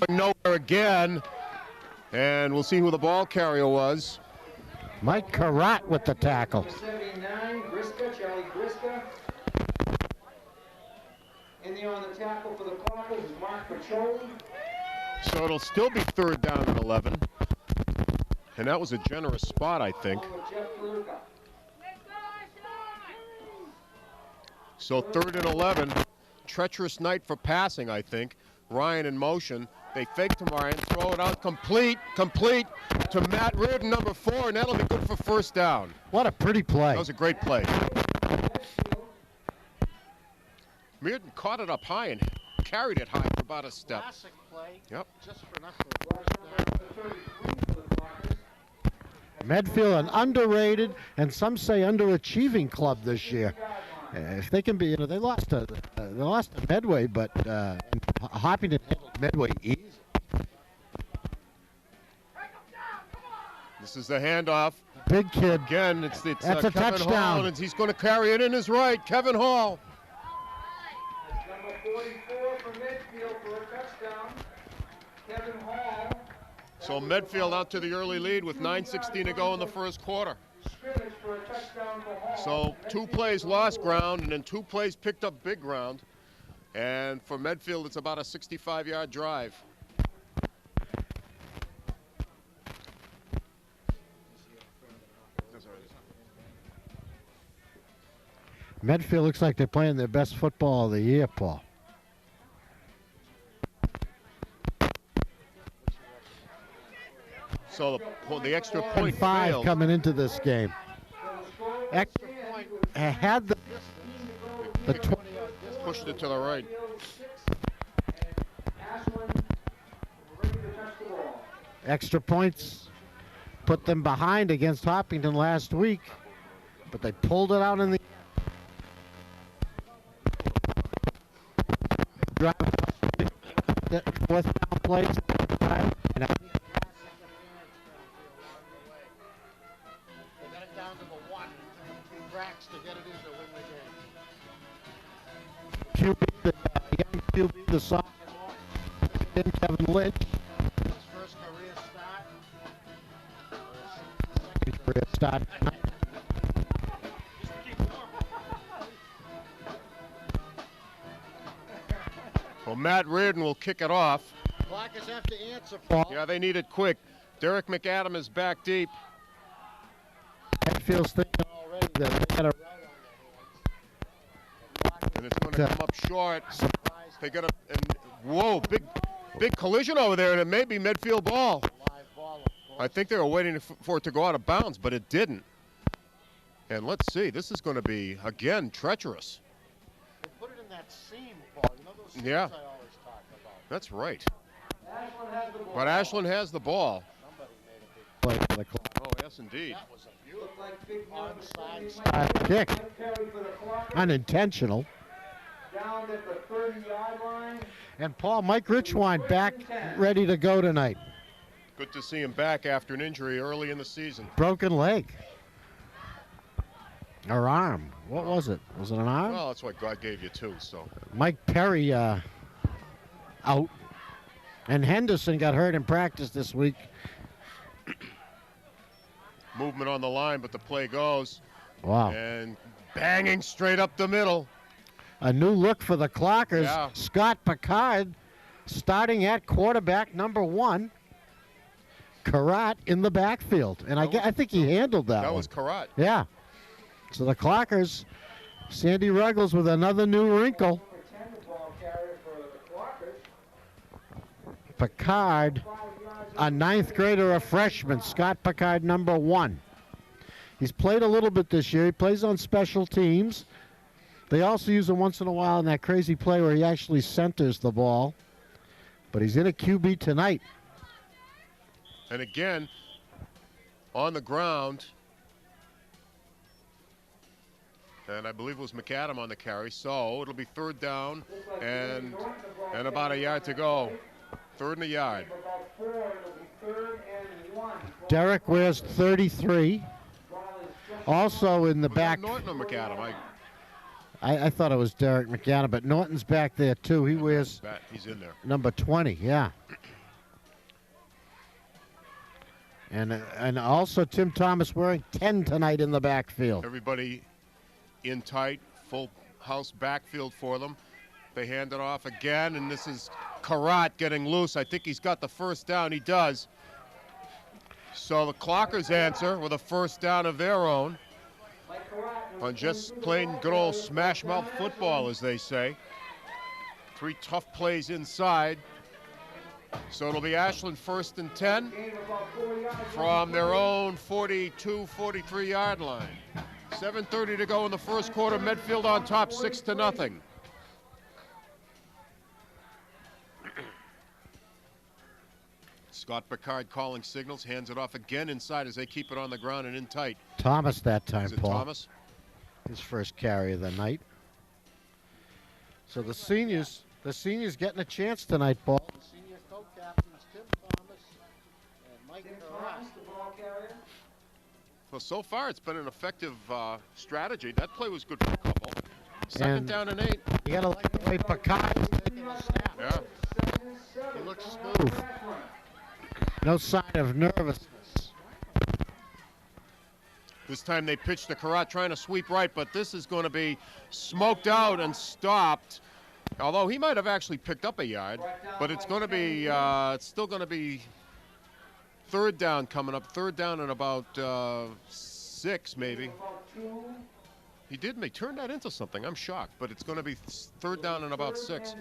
going nowhere again. And we'll see who the ball carrier was. Mike Carrot with the tackle. 79, Griska, Charlie Griska. In there on the tackle for the Clockers is Mark Pacholi. So it'll still be 3rd down and 11. And that was a generous spot, I think. So 3rd and 11. Treacherous night for passing, I think. Ryan in motion. They fake to Ryan, throw it out complete to Matt Reardon, number 4, and that'll be good for 1st down. What a pretty play. That was a great play. Reardon caught it up high and carried it high for about a step. Classic play. Yep. Just for nothing. Medfield, an underrated and some say underachieving club this year. If they can be, they lost to Medway, but Hoppington handled Medway easy. This is the handoff. Big kid. Again, it's That's a Kevin touchdown. Hall, and he's going to carry it in his right. Kevin Hall. Number 44 for Medfield for a touchdown. Kevin Hall. So Medfield out to the early lead with 9:16 to go in the 1st quarter. For a touchdown for Hall. So 2 plays lost ground, and then 2 plays picked up big ground. And for Medfield, it's about a 65-yard drive. Medfield looks like they're playing their best football of the year, Paul. So the extra point 5 failed. coming into this game. Extra point had the 20. Pushed it to the right. Extra points put them behind against Hoppington last week, but they pulled it out in the fourth down place. And to get it in to win the game. QB, the young QB, the sophomore, Kevin Lynch. His first career start. Second career start. Well, Matt Reardon will kick it off. Clockers have to answer, Paul. Yeah, they need it quick. Derek McAdam is back deep. Medfield's thinking already that they got a right on And it's going to come up short. They got a whoa, big collision over there, and it may be Medfield ball. I think they were waiting for it to go out of bounds, but it didn't. And let's see, this is going to be again treacherous. They put it in that seam, Paul. You know those seams Yeah. I always talk about. That's right. Ashland has the ball. But Ashland has the ball. Somebody made a big play for the clock. Oh, yes, indeed. That was a Looked like big number onside 70 kick. carry for the Clockers. Unintentional. Down at the 30-yard line. And Paul, Mike Richwine back ready to go tonight. Good to see him back after an injury early in the season. Broken leg. Or arm. What was it? Was it an arm? Well, that's what God gave you, too, so. Mike Perry out. And Henderson got hurt in practice this week. Movement on the line, but the play goes. Wow. And banging straight up the middle. A new look for the Clockers. Yeah. Scott Picard starting at quarterback number 1. Karat in the backfield. And I think he handled that That one. was Karat. Yeah. So the Clockers, Sandy Ruggles with another new wrinkle. Picard, a 9th grader, a freshman. Scott Picard, number 1. He's played a little bit this year. He plays on special teams. They also use him once in a while in that crazy play where he actually centers the ball. But he's in a QB tonight. And again, on the ground. And I believe it was McAdam on the carry. So it'll be 3rd down and about a yard to go. 3rd and a yard. Derek wears 33. Also in the back. Norton or McAdam? I thought it was Derek McAdam, but Norton's back there too. He wears He's in there. number 20, yeah. And also Tim Thomas wearing 10 tonight in the backfield. Everybody in tight, full house backfield for them. They hand it off again, and this is Karat getting loose. I think he's got the first down. He does. So the Clockers answer with a first down of their own on just plain good old smash mouth football, as they say. 3 tough plays inside. So it'll be Ashland first and 10 from their own 42, 43-yard line. 7:30 to go in the first quarter. Medfield on top, 6-0. Scott Picard calling signals, hands it off again inside as they keep it on the ground and in tight. Thomas that time, Is it Paul. Thomas? His first carry of the night. So the seniors getting a chance tonight, Paul. The senior co-captains Tim Thomas and Mike Karat. Well, so far it's been an effective strategy. That play was good for a couple. Second down and 8. You gotta like the way Picard is taking the snap. Yeah. He looks smooth. No sign of nervousness. This time they pitch to Karat trying to sweep right, but this is going to be smoked out and stopped. Although he might have actually picked up a yard, but it's going to be, it's still going to be third down coming up. Third down in about 6 maybe. He did. He turned that into something. I'm shocked, but it's going to be third down in about 6.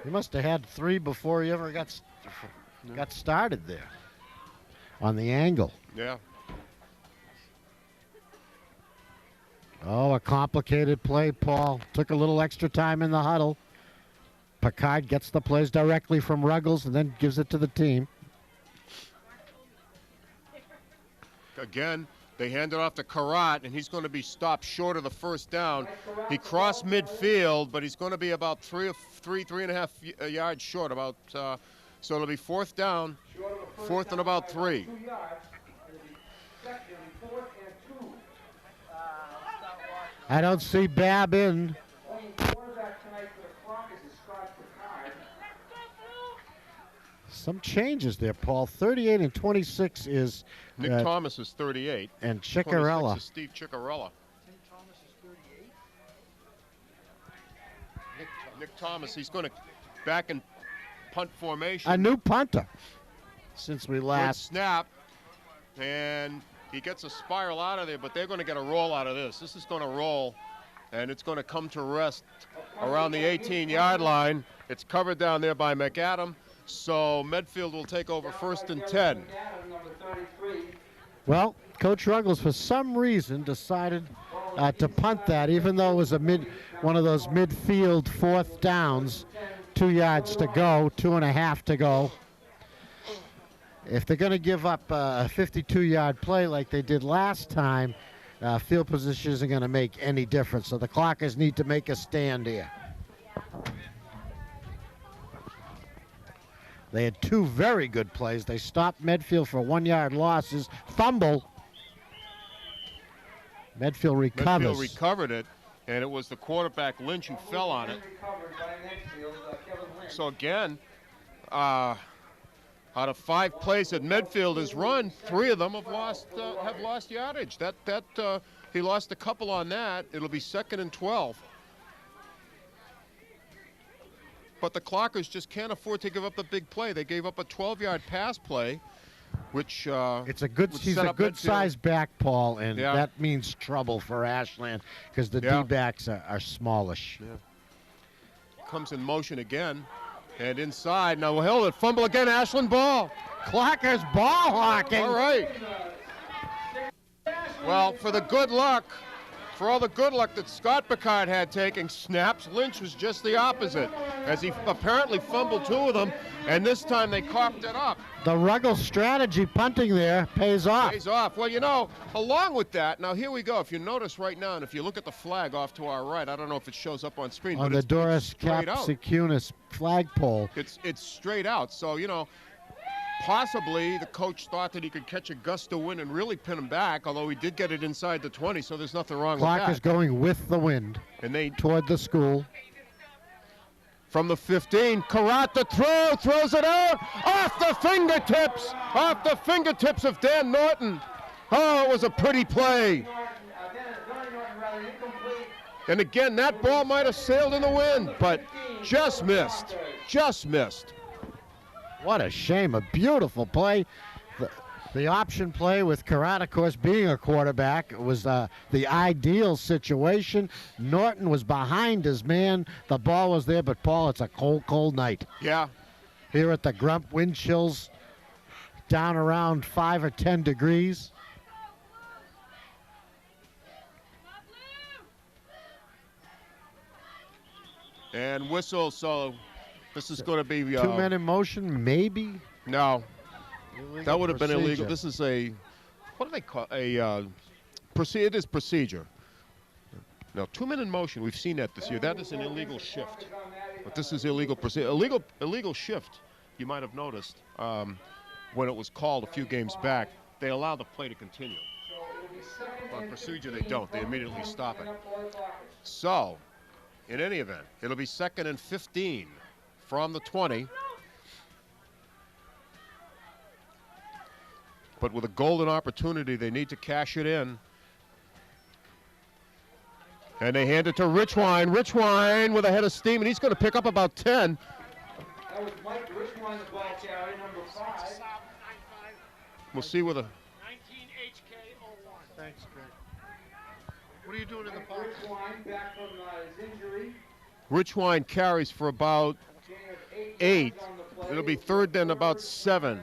He must have had 3 before he ever got started there on the angle. Yeah. Oh, a complicated play, Paul. Took a little extra time in the huddle. Picard gets the plays directly from Ruggles and then gives it to the team. Again, they hand it off to Karat, and he's going to be stopped short of the first down. He crossed midfield, but he's going to be about 3.5 yards short. About so it'll be fourth down, fourth and about 3. I don't see Babb in. Some changes there, Paul. 38 and 26 is Nick Thomas is 38. And Ciccarella. 26 is Steve Ciccarella. Nick Thomas, he's going to back in punt formation. A new punter since we Good last. snap, and he gets a spiral out of there, but they're going to get a roll out of this. This is going to roll, and it's going to come to rest around the 18-yard line. It's covered down there by McAdam, so Medfield will take over first and 10. Well, Coach Ruggles, for some reason, decided to punt that, even though it was one of those midfield fourth downs. 2 yards to go, 2.5 to go. If they're going to give up a 52-yard play like they did last time, field position isn't going to make any difference. So the Clockers need to make a stand here. They had 2 very good plays. They stopped Medfield for 1-yard losses. Fumble. Medfield recovers. Medfield recovered it, and it was the quarterback, Lynch, who fell on it. So again, out of 5 plays that Medfield has run, 3 of them have lost yardage. He lost a couple on that. It'll be 2nd and 12. But the Clockers just can't afford to give up the big play. They gave up a 12-yard pass play, which it's a good. He's a good size back, Paul, and that means trouble for Ashland because the D-backs are smallish. Yeah. Comes in motion again, and inside. Now he'll fumble again. Ashland ball. Clockers ball hawking. All right. Well, for all the good luck that Scott Picard had taking snaps, Lynch was just the opposite, as he apparently fumbled 2 of them, and this time they coughed it up. The Ruggles strategy punting there pays off. Pays off. Well, you know, along with that, now here we go. If you notice right now, and if you look at the flag off to our right, I don't know if it shows up on screen, on but the it's Doris straight out. Capsicunis flagpole. It's straight out. So, you know, possibly the coach thought that he could catch a gust of wind and really pin him back, although he did get it inside the 20, so there's nothing wrong with that. Clock is going with the wind and they toward the school. from the 15. Karat to throw, throws it out, off the fingertips of Dan Norton. Oh, it was a pretty play. And again, that ball might have sailed in the wind, but just missed. What a shame. A beautiful play. The option play with Karat, of course, being a quarterback, was the ideal situation. Norton was behind his man. The ball was there, but, Paul, it's a cold, cold night. Yeah. Here at the Grump, wind chills down around 5 or 10 degrees. And whistle, so this is going to be... 2 men in motion, maybe? No. Illegal That would have been procedure. illegal. This is a, what do they call, it is procedure. No, 2 men in motion, we've seen that this year. That is an illegal shift. But this is illegal procedure. Illegal shift, you might have noticed, when it was called a few games back, they allow the play to continue. On procedure, they don't. They immediately stop it. So, in any event, it'll be 2nd and 15 from the 20. But with a golden opportunity, they need to cash it in. And they hand it to Richwine. Richwine with a head of steam, and he's going to pick up about 10. That was Mike Richwine, the ball carrier, number 5. We'll see with a... 19HK01. Thanks, Greg. What are you doing in the box? Richwine back from his injury. Richwine carries for about 8. It'll be 3rd and about 7.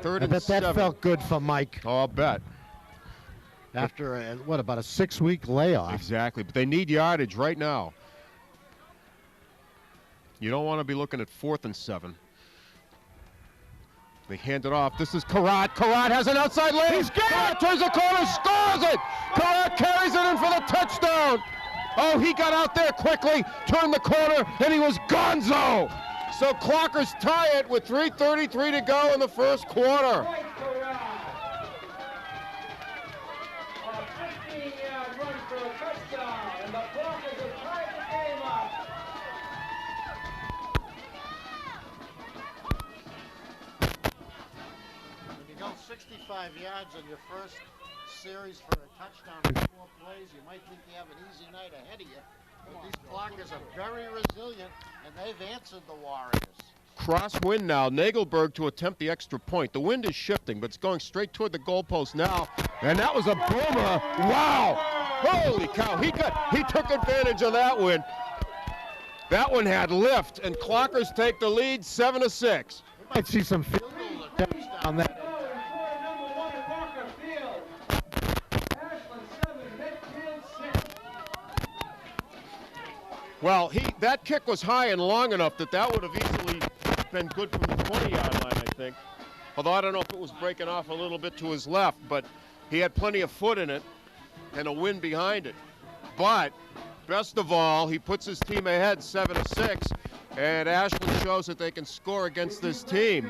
3rd I and bet 7. that felt good for Mike Oh, I'll bet. after, about a 6-week layoff. Exactly, but they need yardage right now. You don't want to be looking at 4th and 7. They hand it off. This is Karat. Karat has an outside lane. He's got it. Turns the corner, scores it. Karat carries it in for the touchdown. Oh, he got out there quickly, turned the corner, and he was gonzo. So Clockers tie it with 3:33 to go in the first quarter. Right around. A 15-yard run for a touchdown, and the Clockers have tied the game up. When you go 65 yards on your first series for a touchdown in 4 plays, you might think you have an easy night ahead of you. But these Clockers are very resilient, and they've answered the Warriors. Crosswind now. Nagelberg to attempt the extra point. The wind is shifting, but it's going straight toward the goalpost now. And that was a boomer. Wow! Holy cow! He took advantage of that one. That one had lift, and Clockers take the lead 7-6. We might see some field goal attempts down that. Number 1 at Walker Field. Ashland 7, Medfield 6. Well, that kick was high and long enough that would have easily been good from the 20-yard line, I think. Although I don't know if it was breaking off a little bit to his left, but he had plenty of foot in it and a wind behind it. But best of all, he puts his team ahead 7-6, and Ashland shows that they can score against this team.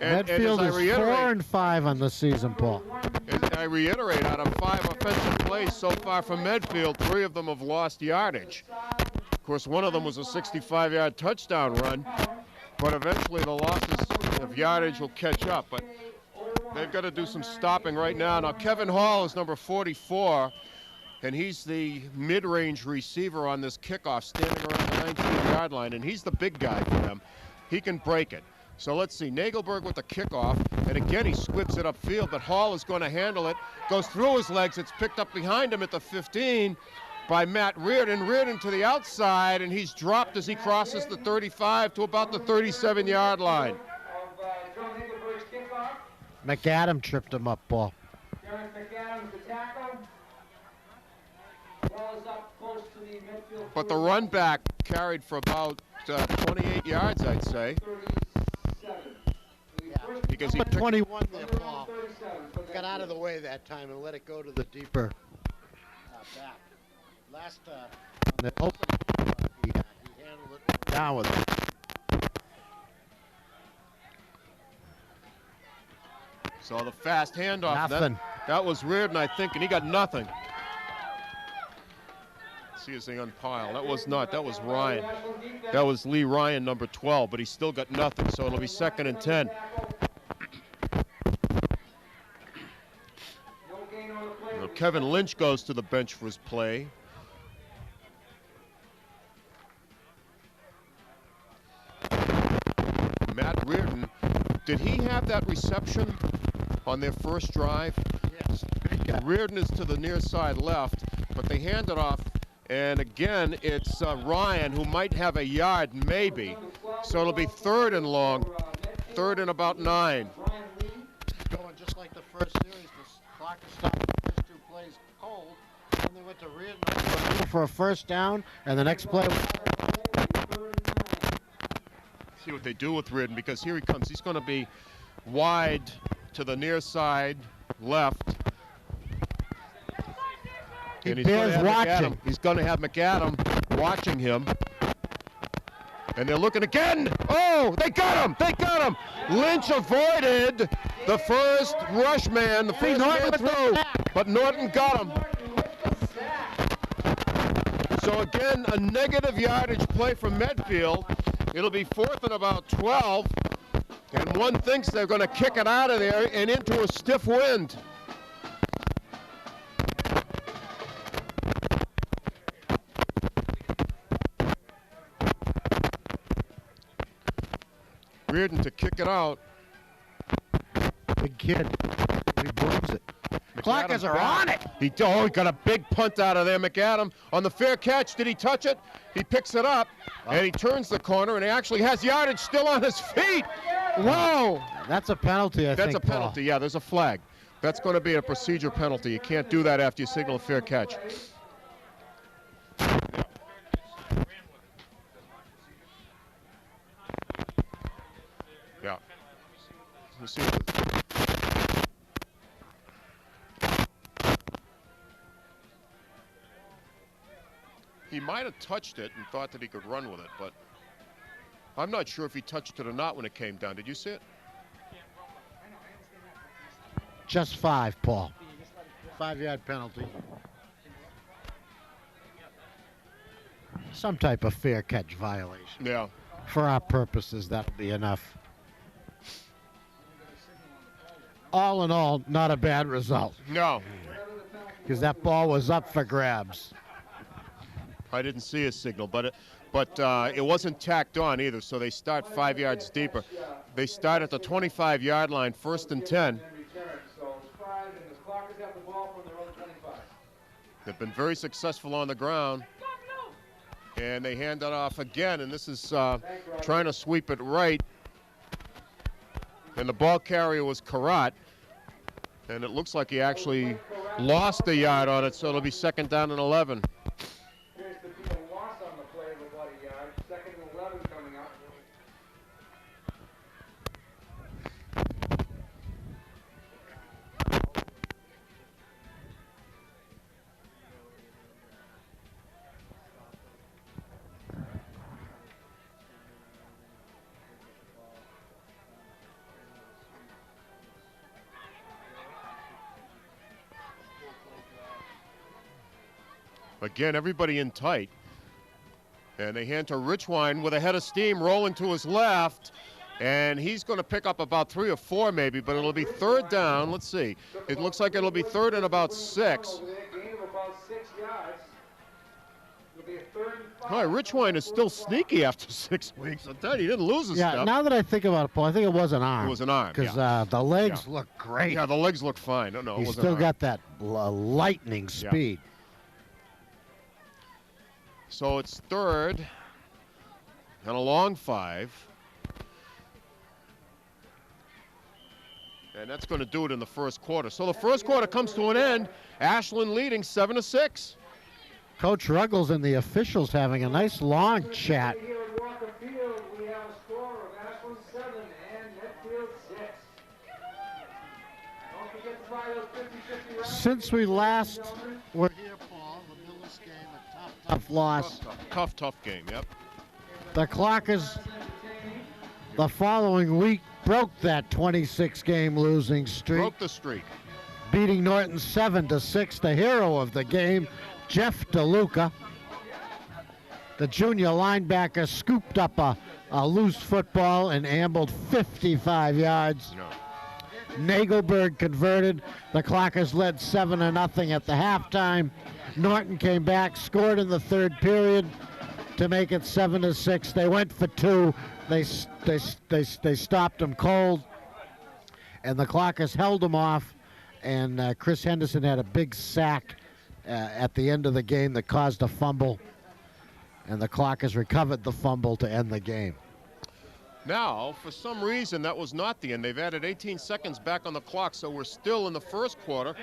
Medfield is 4-5 on the season, Paul. And I reiterate, out of 5 offensive plays so far from Medfield, 3 of them have lost yardage. Of course, one of them was a 65-yard touchdown run, but eventually the losses of yardage will catch up. But they've got to do some stopping right now. Now, Kevin Hall is number 44, and he's the mid-range receiver on this kickoff, standing around the 19-yard line, and he's the big guy for them. He can break it. So let's see, Nagelberg with the kickoff, and again he squibs it upfield, but Hall is going to handle it, goes through his legs, it's picked up behind him at the 15 by Matt Reardon. Reardon to the outside, and he's dropped as he crosses the 35 to about the 37-yard line. McAdam tripped him up, Paul. Derek McAdams the tackle. Ball is up close to the midfield. But the run back carried for about 28 yards, I'd say. 37. Because he Number picked, 21 there, Paul. 37. Got out of the way that time and let it go to the deeper back. Last on the open, he handled it down with it. so the fast handoff. Nothing. That was Reardon, I think, and he got nothing. See as they unpile. That was not. That was Ryan. That was Lee Ryan, number 12, but he's still got nothing, so it'll be 2nd and 10. Now, Kevin Lynch goes to the bench for his play. Matt Reardon, did he have that reception on their first drive? Yes. Reardon is to the near side left, but they hand it off. And again, it's Ryan, who might have a yard, maybe. So it'll be 3rd and long, 3rd and about 9. Going just like the first series, the clock is stopped the first 2 plays cold. Then they went to Reardon for a first down, and the next play was... See what they do with Reardon, because here he comes. He's going to be wide to the near side left. And he's going to have watching. He's going to have McAdam watching him. And they're looking again. Oh, they got him. They got him. Lynch avoided the first rush man, the first man through. But Norton got him. So again, a negative yardage play from Medfield. It'll be 4th and about 12. And one thinks they're going to kick it out of there and into a stiff wind. Reardon to kick it out. Big kid. He blows it. Clockers are on it. He got a big punt out of there, McAdam. On the fair catch, did he touch it? He picks it up, and he turns the corner, and he actually has yardage still on his feet. Whoa! That's a penalty, I think, That's a penalty, Paul. yeah, there's a flag. That's going to be a procedure penalty. You can't do that after you signal a fair catch. Yeah. Let's see. He might have touched it and thought that he could run with it, but I'm not sure if he touched it or not when it came down. Did you see it? Just 5, Paul. 5-yard penalty. Some type of fair catch violation. Yeah. For our purposes, that would be enough. All in all, not a bad result. No. Because that ball was up for grabs. I didn't see a signal, but it wasn't tacked on either, so they start 5 yards deeper. They start at the 25-yard line, 1st and 10. They've been very successful on the ground. And they hand it off again, and this is trying to sweep it right. And the ball carrier was Karat. And it looks like he actually lost a yard on it, so it'll be 2nd down and 11. Again, everybody in tight. And they hand to Richwine with a head of steam rolling to his left. And he's going to pick up about 3 or 4 maybe, but it'll be 3rd down. Let's see. It looks like it'll be 3rd and about 6. Boy, Richwine is still sneaky after 6 weeks. I tell you, he didn't lose his step. Now that I think about it, Paul, I think it was an arm. It was an arm, Because yeah. the legs look great. Yeah, the legs look fine. No, He's it was still an arm. got that lightning speed. So it's 3rd and a long 5. And that's going to do it in the first quarter. So the first quarter comes to an end. Ashland leading 7-6. Coach Ruggles and the officials having a nice long chat. Here at WACA-TV, we have a score of Ashland 7 and Medfield 6. Don't forget to buy those 50-50 rounds. Since we last were here, Paul, the Millis game, a tough loss. Tough game, yep. The Clockers, the following week, broke that 26-game losing streak, Broke the streak. beating Norton 7-6. The hero of the game, Jeff DeLuca, The junior linebacker scooped up a loose football and ambled 55 yards. No. Nagelberg converted. The Clockers led 7-0 at the halftime. Norton came back, scored in the third period to make it 7-6. They went for two. They stopped them cold, and the Clockers held them off. And Chris Henderson had a big sack at the end of the game that caused a fumble, and the Clockers recovered the fumble to end the game. Now, for some reason, that was not the end. They've added 18 seconds back on the clock, so we're still in the first quarter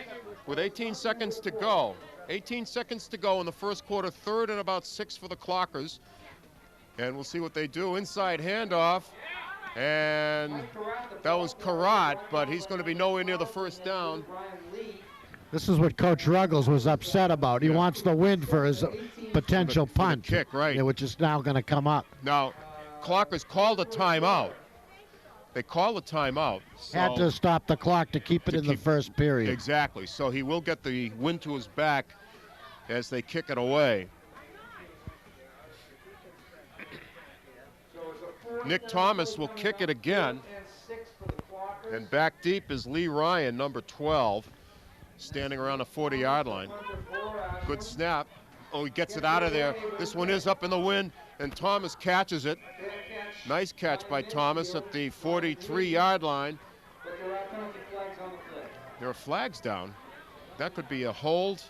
with 18 seconds to go. 18 seconds to go in the first quarter, 3rd and about 6 for the Clockers. And we'll see what they do. Inside handoff, and that was Karat, but he's going to be nowhere near the first down. This is what Coach Ruggles was upset about. He wants the win for his potential punt, kick, right? Which is now going to come up. Now, Clockers called a timeout. They call a timeout. So had to stop the clock to keep it in the first period. Exactly. So he will get the wind to his back as they kick it away. Nick Thomas will kick it again. And back deep is Lee Ryan, number 12, standing around the 40-yard line. Good snap. Oh, he gets it out of there. This one is up in the wind, and Thomas catches it. Nice catch by Thomas at the 43-yard line. There are flags down. That could be a hold.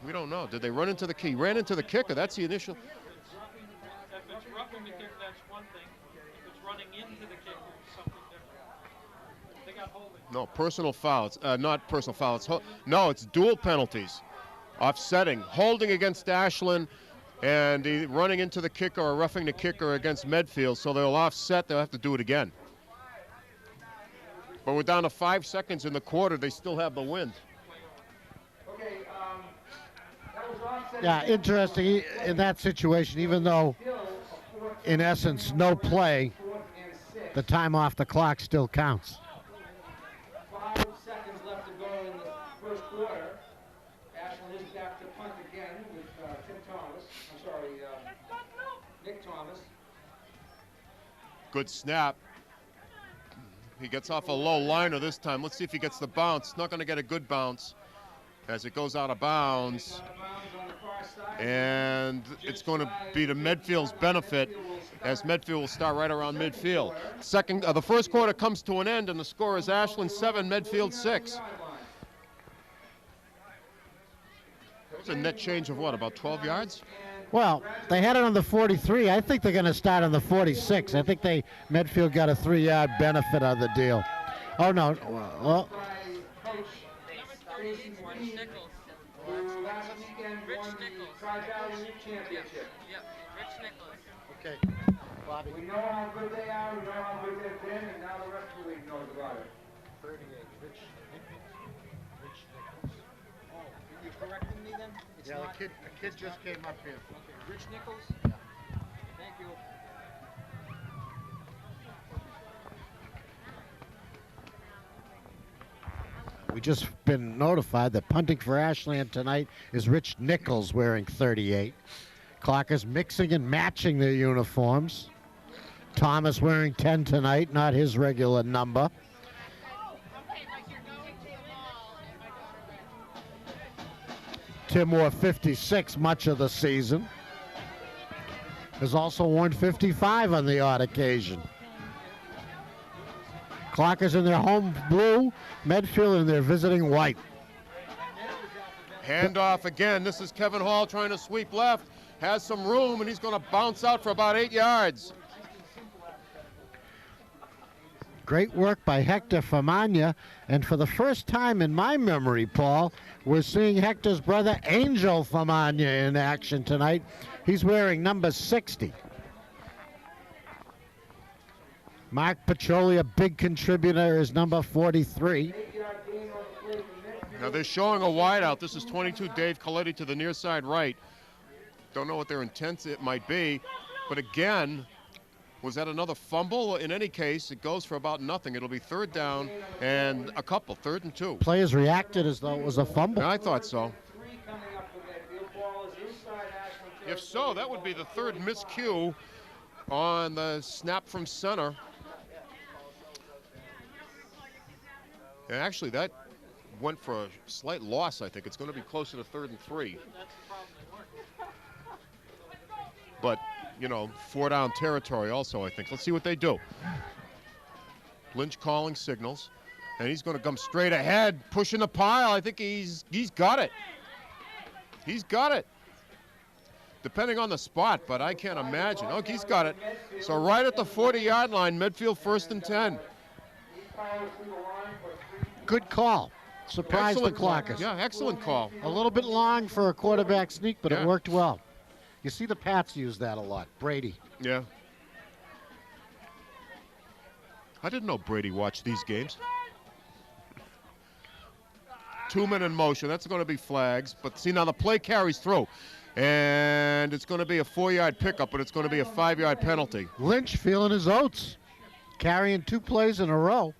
We don't know. Did they run into the key? Ran into the kicker. That's the initial. If it's roughing the kicker, that's one thing. If it's running into the kicker, it's something different. They got holding. No, personal foul. It's not personal foul. No, it's dual penalties. Offsetting. Holding against Ashland and running into the kicker or roughing the kicker against Medfield. So they'll offset. They'll have to do it again. But we're down to 5 seconds in the quarter. They still have the wind. Yeah, interesting in that situation, even though, in essence, no play, the time off the clock still counts. 5 seconds left to go in the first quarter. Ashland is back to punt again with Nick Thomas. Good snap. He gets off a low liner this time. Let's see if he gets the bounce. Not going to get a good bounce as it goes out of bounds. And it's going to be to Medfield's benefit as Medfield will start right around midfield. The first quarter comes to an end, and the score is Ashland 7, Medfield 6. It's a net change of what, about 12 yards? Well, they had it on the 43. I think they're going to start on the 46. I think Medfield got a 3-yard benefit on the deal. Oh, no. Well, okay. Bobby. We know how good they are, we know how good they've been, and now the rest of the league knows about it. 38. Rich Nichols. Oh, you correcting me then? It's Yeah, not, the kid just came up here. Okay, Rich Nichols? Yeah. Thank you. We just been notified that punting for Ashland tonight is Rich Nichols wearing 38. Clockers mixing and matching their uniforms. Thomas wearing 10 tonight, not his regular number. Tim wore 56 much of the season. Has also worn 55 on the odd occasion. Clockers in their home blue, Medfield in their visiting white. Handoff again. This is Kevin Hall trying to sweep left. Has some room, and he's going to bounce out for about 8 yards. Great work by Hector Famagna, and for the first time in my memory, Paul, we're seeing Hector's brother Angel Famagna in action tonight. He's wearing number 60. Mark Petroli, a big contributor, is number 43. Now they're showing a wideout. This is 22 Dave Coletti to the near side right. Don't know what their intent it might be, but again, was that another fumble? In any case, it goes for about nothing. It'll be 3rd down and a couple, 3rd and 2. Players reacted as though it was a fumble. I thought so. If so, that would be the third miscue on the snap from center. And actually, that went for a slight loss, I think. It's going to be closer to 3rd and 3. That's the problem they weren't. But, you know, 4-down territory also, I think. Let's see what they do. Lynch calling signals. And he's going to come straight ahead, pushing the pile. I think he's got it. He's got it. Depending on the spot, but I can't imagine. Oh, he's got it. So right at the 40-yard line, Medfield 1st and 10. Good call. Surprised Excellent the call. Clockers. Yeah, excellent call. A little bit long for a quarterback sneak, but Yeah. it worked well. You see the Pats use that a lot. Brady. Yeah. I didn't know Brady watched these games. 2 men in motion. That's going to be flags. But see, now the play carries through. And it's going to be a 4-yard pickup, but it's going to be a 5-yard penalty. Lynch feeling his oats. Carrying 2 plays in a row.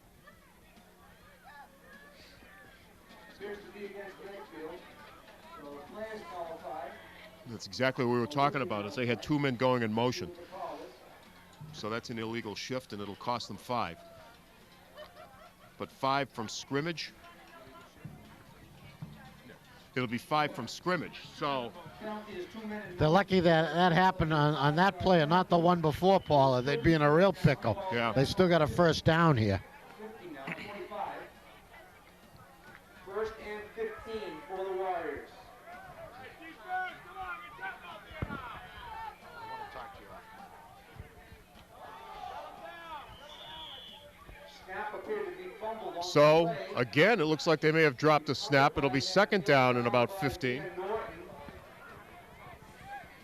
Appears to be against Medfield. So the play is qualified. That's exactly what we were talking about, is they had 2 men going in motion. So that's an illegal shift, and it'll cost them 5. But 5 from scrimmage. It'll be 5 from scrimmage. So Penalty is 2 men in They're lucky that that happened on that play and not the one before, Paula. They'd be in a real pickle. Yeah. They still got a first down here. 50 now, 25. 1st and 15 for the Warriors. Snap appeared to be fumbled on So, the play. again, it looks like they may have dropped a snap. It'll be 2nd down in about 15.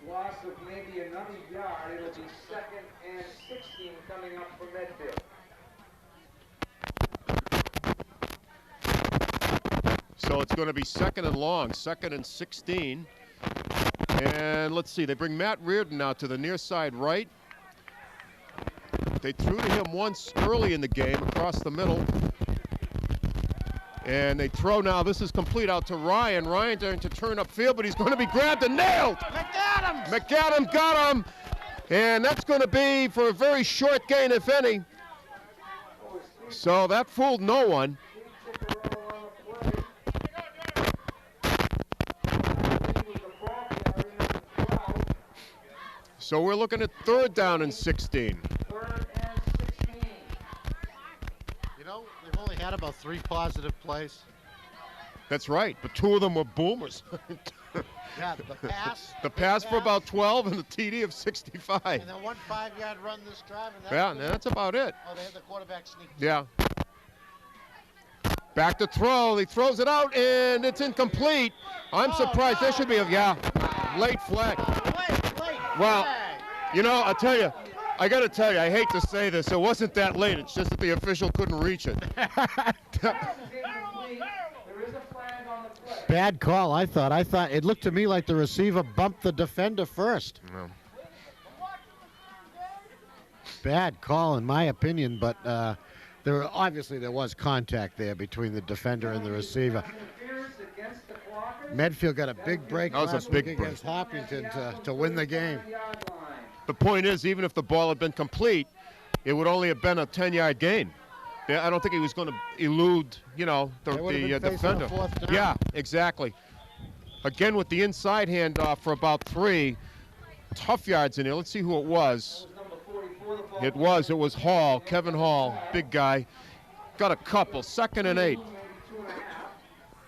Loss of maybe another yard. It'll be 2nd and 16 coming up for Medfield. So it's going to be 2nd and long, 2nd and 16. And let's see, they bring Matt Reardon out to the near side right. They threw to him once early in the game across the middle. And they throw now, this is complete out to Ryan. Ryan trying to turn upfield, but he's going to be grabbed and nailed. McAdams got him. And that's going to be for a very short gain, if any. So that fooled no one. So we're looking at 3rd down and 16. 3rd and 16. You know, they've only had about 3 positive plays. That's right, but 2 of them were boomers. Yeah, the pass. The pass for about 12 and the TD of 65. And then 1 5-yard run this drive. And Yeah, and that's about it. Oh, they had the quarterback sneak. Yeah. Back to throw. He throws it out, and it's incomplete. I'm surprised. There should be a, late flag. Well, you know, I got to tell you, I hate to say this. It wasn't that late. It's just that the official couldn't reach it. There is a flag on the play. Bad call, I thought. It looked to me like the receiver bumped the defender first. No. Bad call, in my opinion, but there was contact there between the defender and the receiver. Interference against the Clockers. Medfield got a big break That was a last big week break. against Hopkinton to win the game. The point is, even if the ball had been complete, it would only have been a 10-yard gain. Yeah, I don't think he was going to elude, you know, the They would've been facing defender. a 4th down. Yeah, exactly. Again with the inside handoff for about 3. Tough yards in there. Let's see who it was. It was Hall, Kevin Hall, big guy. Got a couple, 2nd and 8.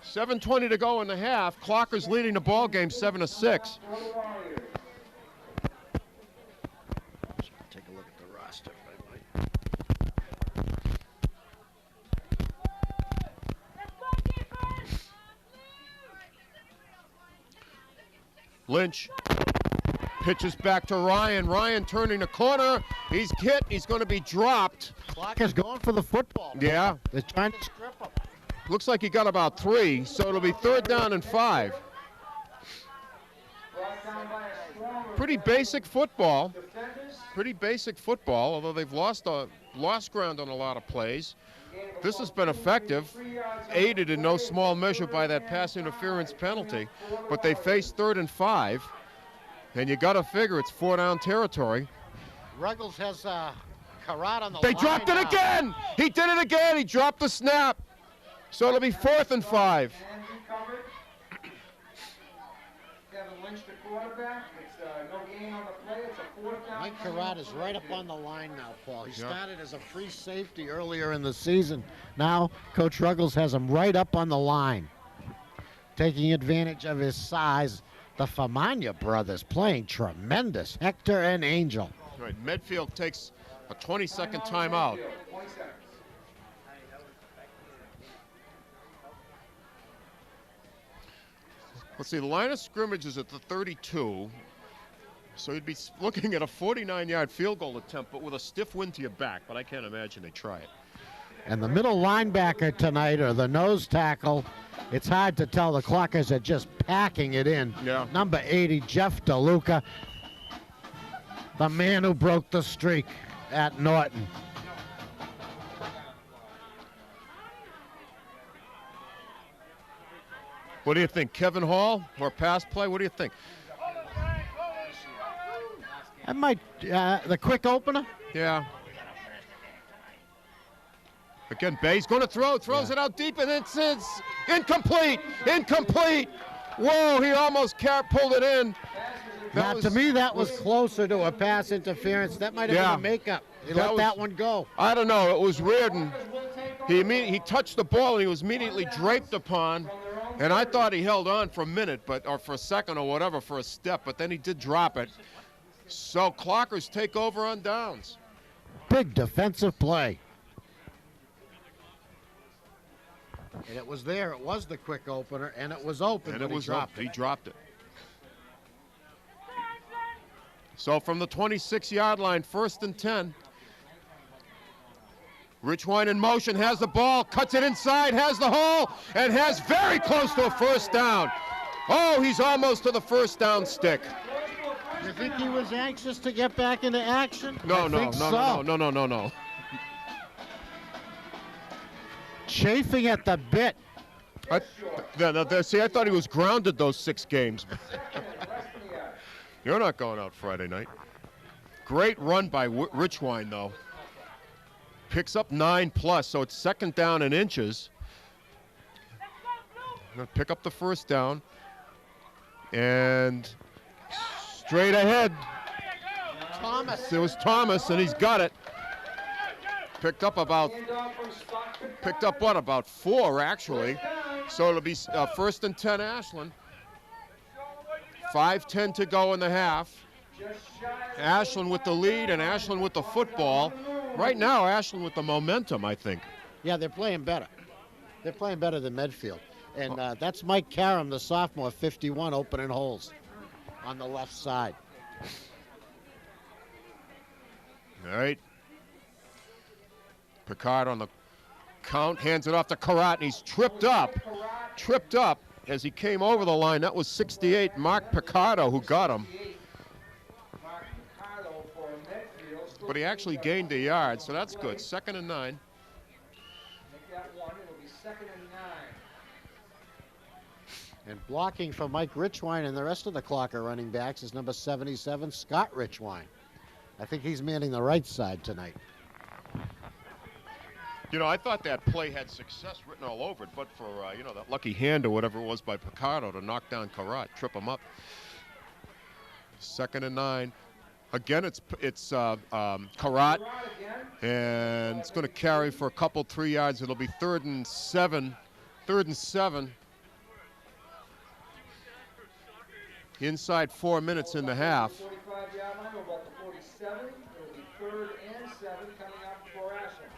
7:20 to go in the half. Clockers leading the ball game 7-6. Take a look at the roster. Lynch pitches back to Ryan. Ryan turning the corner. He's hit. He's going to be dropped. Clockers going for the football. Yeah. They're trying to strip him. Looks like he got about 3, so it'll be 3rd down and 5. Pretty basic football. Pretty basic football, although they've lost ground on a lot of plays. This has been effective, aided in no small measure by that pass interference penalty, but they face 3rd and 5. And you got to figure it's 4-down territory. Ruggles has Karat on the They line dropped it now. again. He did it again. He dropped the snap. So it'll be 4th and 5. And recovered. Kevin Lynch, the quarterback. It's no gain on the play. It's a 4th down. Mike Karat is right up on the line now, Paul. He Yeah. started as a free safety earlier in the season. Now, Coach Ruggles has him right up on the line. Taking advantage of his size, the Famagna brothers playing tremendous. Hector and Angel. All right, Medfield takes a 20-second timeout. 20 seconds. Let's see, the line of scrimmage is at the 32. So you'd be looking at a 49-yard field goal attempt, but with a stiff wind to your back. But I can't imagine they try it. And the middle linebacker tonight, or the nose tackle, it's hard to tell. The Clockers are just packing it in. Yeah. Number 80, Jeff DeLuca, the man who broke the streak at Norton. What do you think, Kevin Hall or pass play? What do you think? That might, the quick opener? Yeah. Again, Bay's going to throws it out deep, and it's incomplete. Incomplete. Whoa, he almost pulled it in. Now, to me, that was closer to a pass interference. That might have Yeah. been a makeup. He That let was- that one go. I don't know. It was weird, and he touched the ball, and he was immediately draped upon. And I thought he held on for a minute, or for a second or whatever, for a step, but then he did drop it. So Clockers take over on downs. Big defensive play. And it was there. It was the quick opener, and it was open, And but it was he dropped up. it. He dropped it. So from the 26-yard line, 1st and 10. Richwine in motion, has the ball, cuts it inside, has the hole, and has very close to a 1st down. Oh, he's almost to the 1st down stick. You think he was anxious to get back into action? No. Chafing at the bit. See, I thought he was grounded those 6 games. You're not going out Friday night. Great run by Richwine, though. Picks up 9+, so it's 2nd down and inches. Gonna pick up the 1st down. And straight ahead. Thomas. It was Thomas, and he's got it. Picked up what, about 4, actually. So it'll be 1st and 10, Ashland. 5:10 to go in the half. Ashland with the lead and Ashland with the football. Right now, Ashland with the momentum, I think. Yeah, they're playing better. They're playing better than Medfield. And that's Mike Karam, the sophomore, 51, opening holes on the left side. All right. Picard on the count, hands it off to Karat, and he's tripped up as he came over the line. That was 68, Mark Picardo, who got him. But he actually gained a yard, so that's good. 2nd and 9. Make that 1. It'll be 2nd and 9. And blocking for Mike Richwine and the rest of the Clocker running backs is number 77, Scott Richwine. I think he's manning the right side tonight. You know, I thought that play had success written all over it, but for, that lucky hand or whatever it was by Picardo to knock down Karat, trip him up. 2nd and 9. Again, it's Karat, and it's going to carry for a couple, 3 yards. It'll be 3rd and 7. 3rd and 7. Inside 4 minutes in the half. 45-yard line, we're about the 47. It'll be 3rd and 7 coming up for Ashland.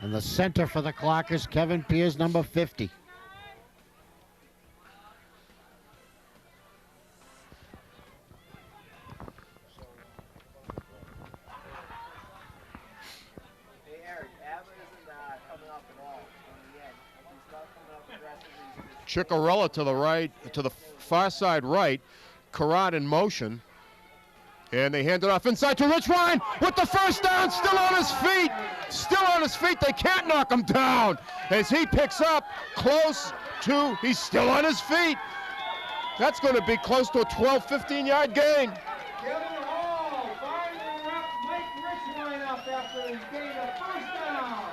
And the center for the Clockers, Kevin Pierce, number 50. Hey, Eric, Abba isn't coming off the ball on the end. He's not coming off aggressively. Ciccarella to the right, to the far side right. Karat in motion. And they hand it off inside to Richwine with the 1st down, still on his feet. Still on his feet. They can't knock him down as he picks up close to, he's still on his feet. That's going to be close to a 12, 15-yard gain. gained a first down.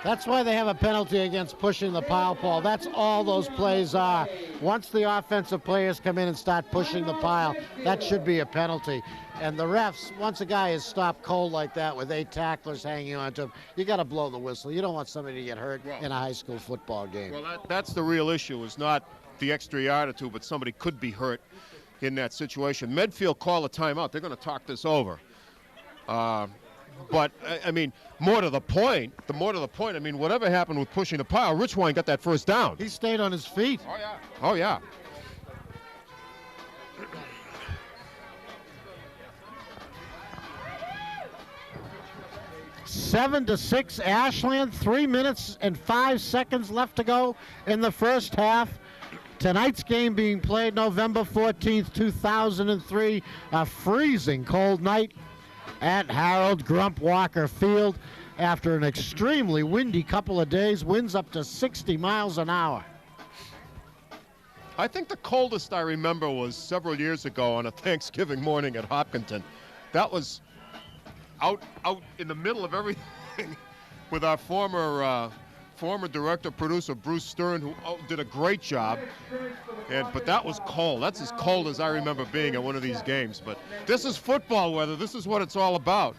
That's why they have a penalty against pushing the pile, Paul. That's all those plays are. Once the offensive players come in and start pushing the pile, that should be a penalty. And the refs, once a guy is stopped cold like that with 8 tacklers hanging on to him, you got to blow the whistle. You don't want somebody to get hurt in a high school football game. Well, that's the real issue, is not the extra yard or two, but somebody could be hurt in that situation. Medfield call a timeout. They're going to talk this over. But, I mean, more to the point, I mean, whatever happened with pushing the pile, Richwine got that first down. He stayed on his feet. Oh, yeah. Oh, yeah. Seven to 6, Ashland. 3 minutes and 5 seconds left to go in the first half. Tonight's game being played November 14th, 2003. A freezing cold night at Harold Grump Walker Field after an extremely windy couple of days. Winds up to 60 miles an hour. I think the coldest I remember was several years ago on a Thanksgiving morning at Hopkinton. That was out in the middle of everything with our former director, producer, Bruce Stern, who did a great job. But that was cold. That's as cold as I remember being at one of these games. But this is football weather. This is what it's all about.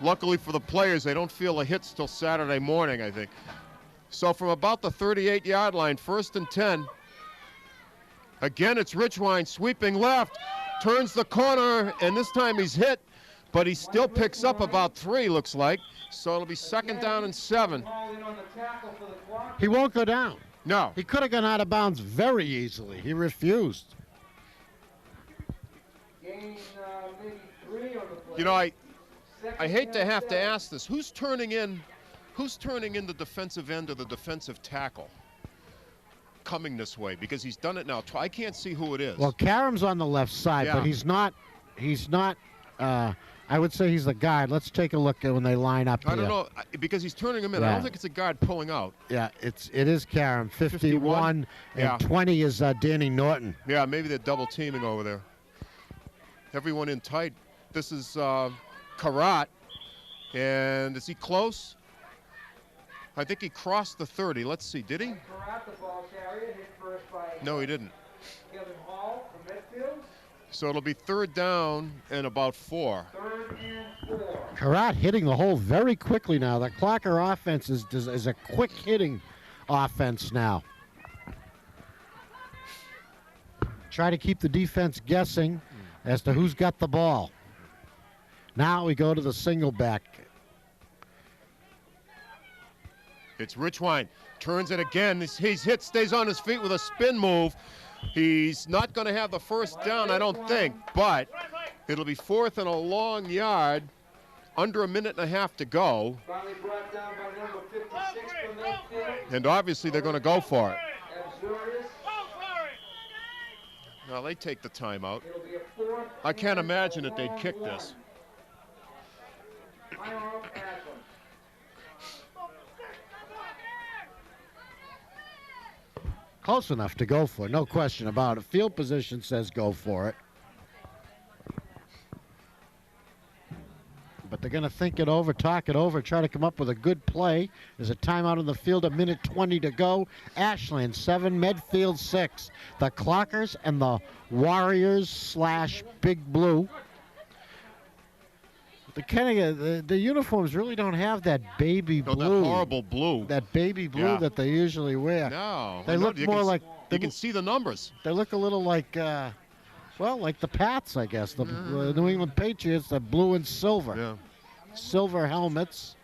Luckily for the players, they don't feel the hits till Saturday morning, I think. So from about the 38-yard line, 1st and 10. Again, it's Richwine sweeping left, turns the corner, and this time he's hit, but he still picks up about 3, looks like. So it'll be 2nd down and 7. He won't go down. No. He could have gone out of bounds very easily. He refused. You know, I hate to have to ask this. Who's turning in the defensive end or the defensive tackle coming this way? Because he's done it now. I can't see who it is. Well, Karam's on the left side, Yeah. but he's not, I would say he's the guard. Let's take a look at when they line up I here. don't know, because he's turning him in. I Yeah. don't think it's a guard pulling out. Yeah, it is Karam. 51 and Yeah. 20 is Danny Norton. Yeah, maybe they're double teaming over there. Everyone in tight. This is Karat. And is he close? I think he crossed the 30. Let's see, did he? Karat, the ball carrier, hit first by No, he didn't. Kevin Hall from Medfield. So it'll be 3rd down and about 4. 3rd and 4. Karat hitting the hole very quickly now. The Clocker offense is a quick hitting offense now. Try to keep the defense guessing as to who's got the ball. Now we go to the single back. It's Richwine. Turns it again. He's hit, stays on his feet with a spin move. He's not going to have the first down, I don't think, but it'll be 4th and a long yard. Under a minute and a half to go. Finally brought down by number 56 from Medfield. And obviously they're going to go for it. Absurdus. Well, they take the timeout. It'll be a 4th I can't and imagine a that they'd long kick one. this. Final Ashland. Close enough to go for it, no question about it. Field position says go for it. But they're going to think it over, talk it over, try to come up with a good play. There's a timeout on the field, a minute 20 to go. Ashland 7, Medfield 6. The Clockers and the Warriors / Big Blue. The uniforms really don't have that baby blue. Oh, that horrible blue. That baby blue that they usually wear. No. They look more like... You can see the numbers. They look a little like... like the Pats, I guess. The New England Patriots, the blue and silver. Yeah. Silver helmets,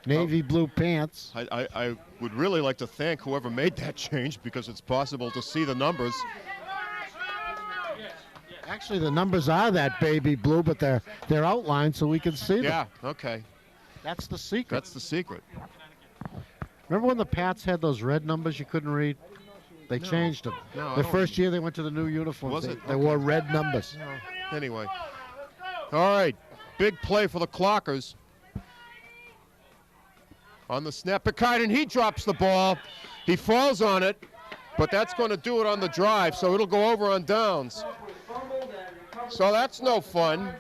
navy blue pants. I would really like to thank whoever made that change because it's possible to see the numbers. Actually, the numbers are that baby blue, but they're outlined so we can see them. Yeah, okay. That's the secret. That's the secret. Remember when the Pats had those red numbers you couldn't read? They changed them. No, The first year they went to the new uniforms, Was it? they wore red numbers. Anyway. All right. Big play for the Clockers. On the snap, Picard, and he drops the ball. He falls on it, but that's going to do it on the drive, so it'll go over on downs. Was fumbled and recovered So that's no fun.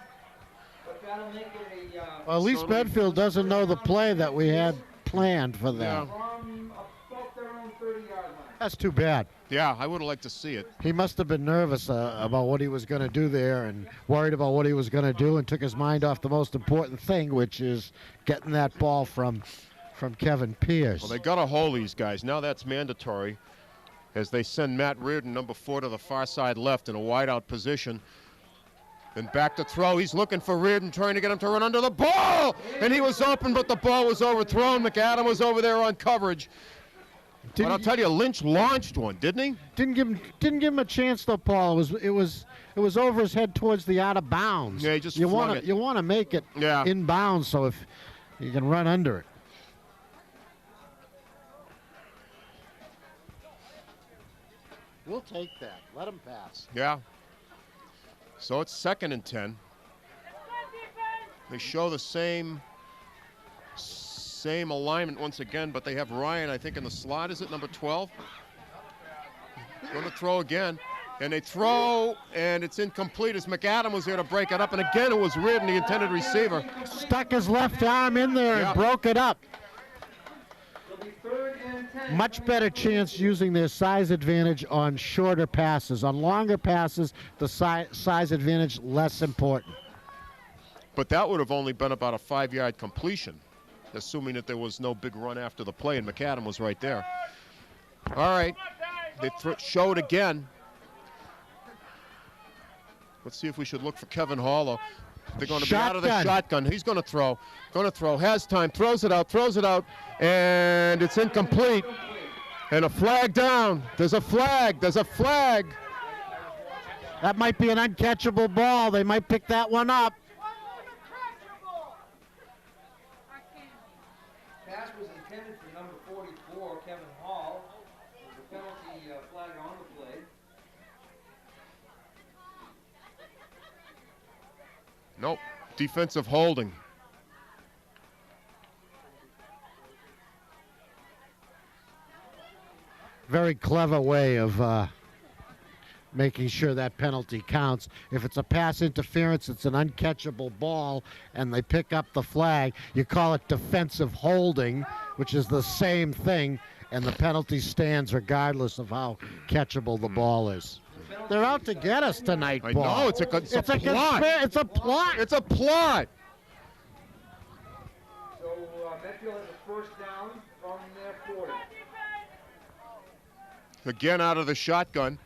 But that'll make it a, Well, at least Medfield doesn't know the play that we had planned for them. from about their own 30-yard line. That's too bad. Yeah, I would have liked to see it. He must have been nervous about what he was going to do there and worried about what he was going to do and took his mind off the most important thing, which is getting that ball from Kevin Pierce. Well, they got to hold these guys. Now that's mandatory as they send Matt Reardon, number 4, to the far side left in a wide-out position. Then back to throw. He's looking for Reardon, trying to get him to run under the ball. And he was open, but the ball was overthrown. McAdam was over there on coverage. But I'll tell you, Lynch launched one, didn't he? Didn't give him a chance though, Paul. It was over his head towards the out of bounds. Yeah, he just you flung it. You want to make it Yeah. in bounds so if you can run under it. We'll take that. Let him pass. Yeah. So it's 2nd and 10. They show the same alignment once again, but they have Ryan, I think, in the slot. Is it number 12? Going to throw again. And they throw, and it's incomplete as McAdam was there to break it up. And again, it was Reardon, the intended receiver. Stuck his left arm in there and broke it up. It'll be 3rd and 10. Much better chance using their size advantage on shorter passes. On longer passes, the size advantage less important. But that would have only been about a 5-yard completion, assuming that there was no big run after the play, and McAdam was right there. All right, they show it again. Let's see if we should look for Kevin Hall. They're going to be out of the shotgun. He's going to throw. Has time. Throws it out. And it's incomplete. And a flag down. There's a flag. That might be an uncatchable ball. They might pick that one up. Pass was intended for number 44, Kevin Hall. There's a penalty flag on the play. Nope. Defensive holding. Very clever way of making sure that penalty counts. If it's a pass interference, it's an uncatchable ball, and they pick up the flag. You call it defensive holding, which is the same thing, and the penalty stands regardless of how catchable the ball is. They're out to get us tonight, Paul. I know, it's a plot. It's a plot. It's a plot. So Medfield has a 1st down from their 40. Again out of the shotgun.